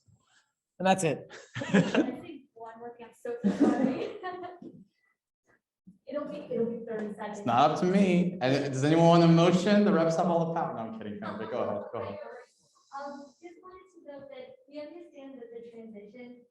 And that's it. It'll be 30 seconds. It's not up to me. Does anyone want a motion? The reps have all the power. No, I'm kidding. Go ahead. Go ahead. Just wanted to note that we understand that the transition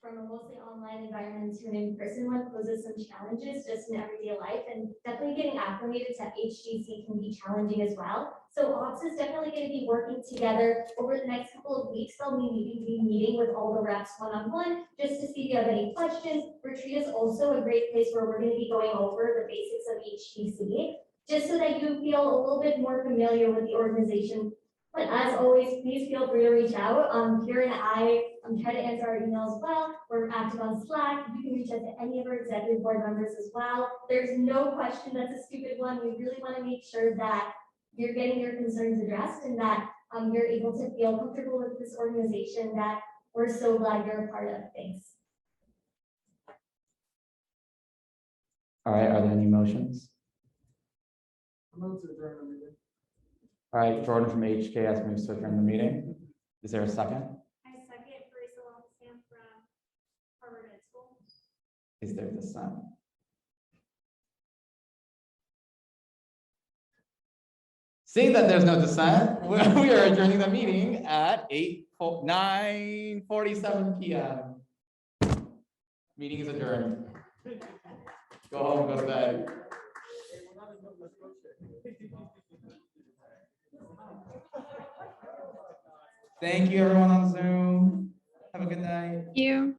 from a mostly online environment to an in-person one poses some challenges just in everyday life, and definitely getting acclimated to HGC can be challenging as well. So Ops is definitely going to be working together over the next couple of weeks. They'll be meeting with all the reps one-on-one just to see if you have any questions. Retreat is also a great place where we're going to be going over the basics of HGC, just so that you feel a little bit more familiar with the organization. But as always, please feel free to reach out. Kira and I try to answer our emails as well. We're active on Slack. You can reach out to any of our executive board members as well. There's no question that's a stupid one. We really want to make sure that you're getting your concerns addressed and that you're able to feel comfortable with this organization that we're so glad you're a part of. Thanks. All right, are there any motions? Move to adjourn the meeting. All right, Jordan from HKS moves to adjourn the meeting. Is there a second? I second Teresa Longstam from Harvard Med School. Is there dissent? Seeing that there's no dissent, we are adjourning the meeting at 9:47 p.m. Meeting is adjourned. Go home, go to bed. Thank you, everyone on Zoom. Have a good night. You.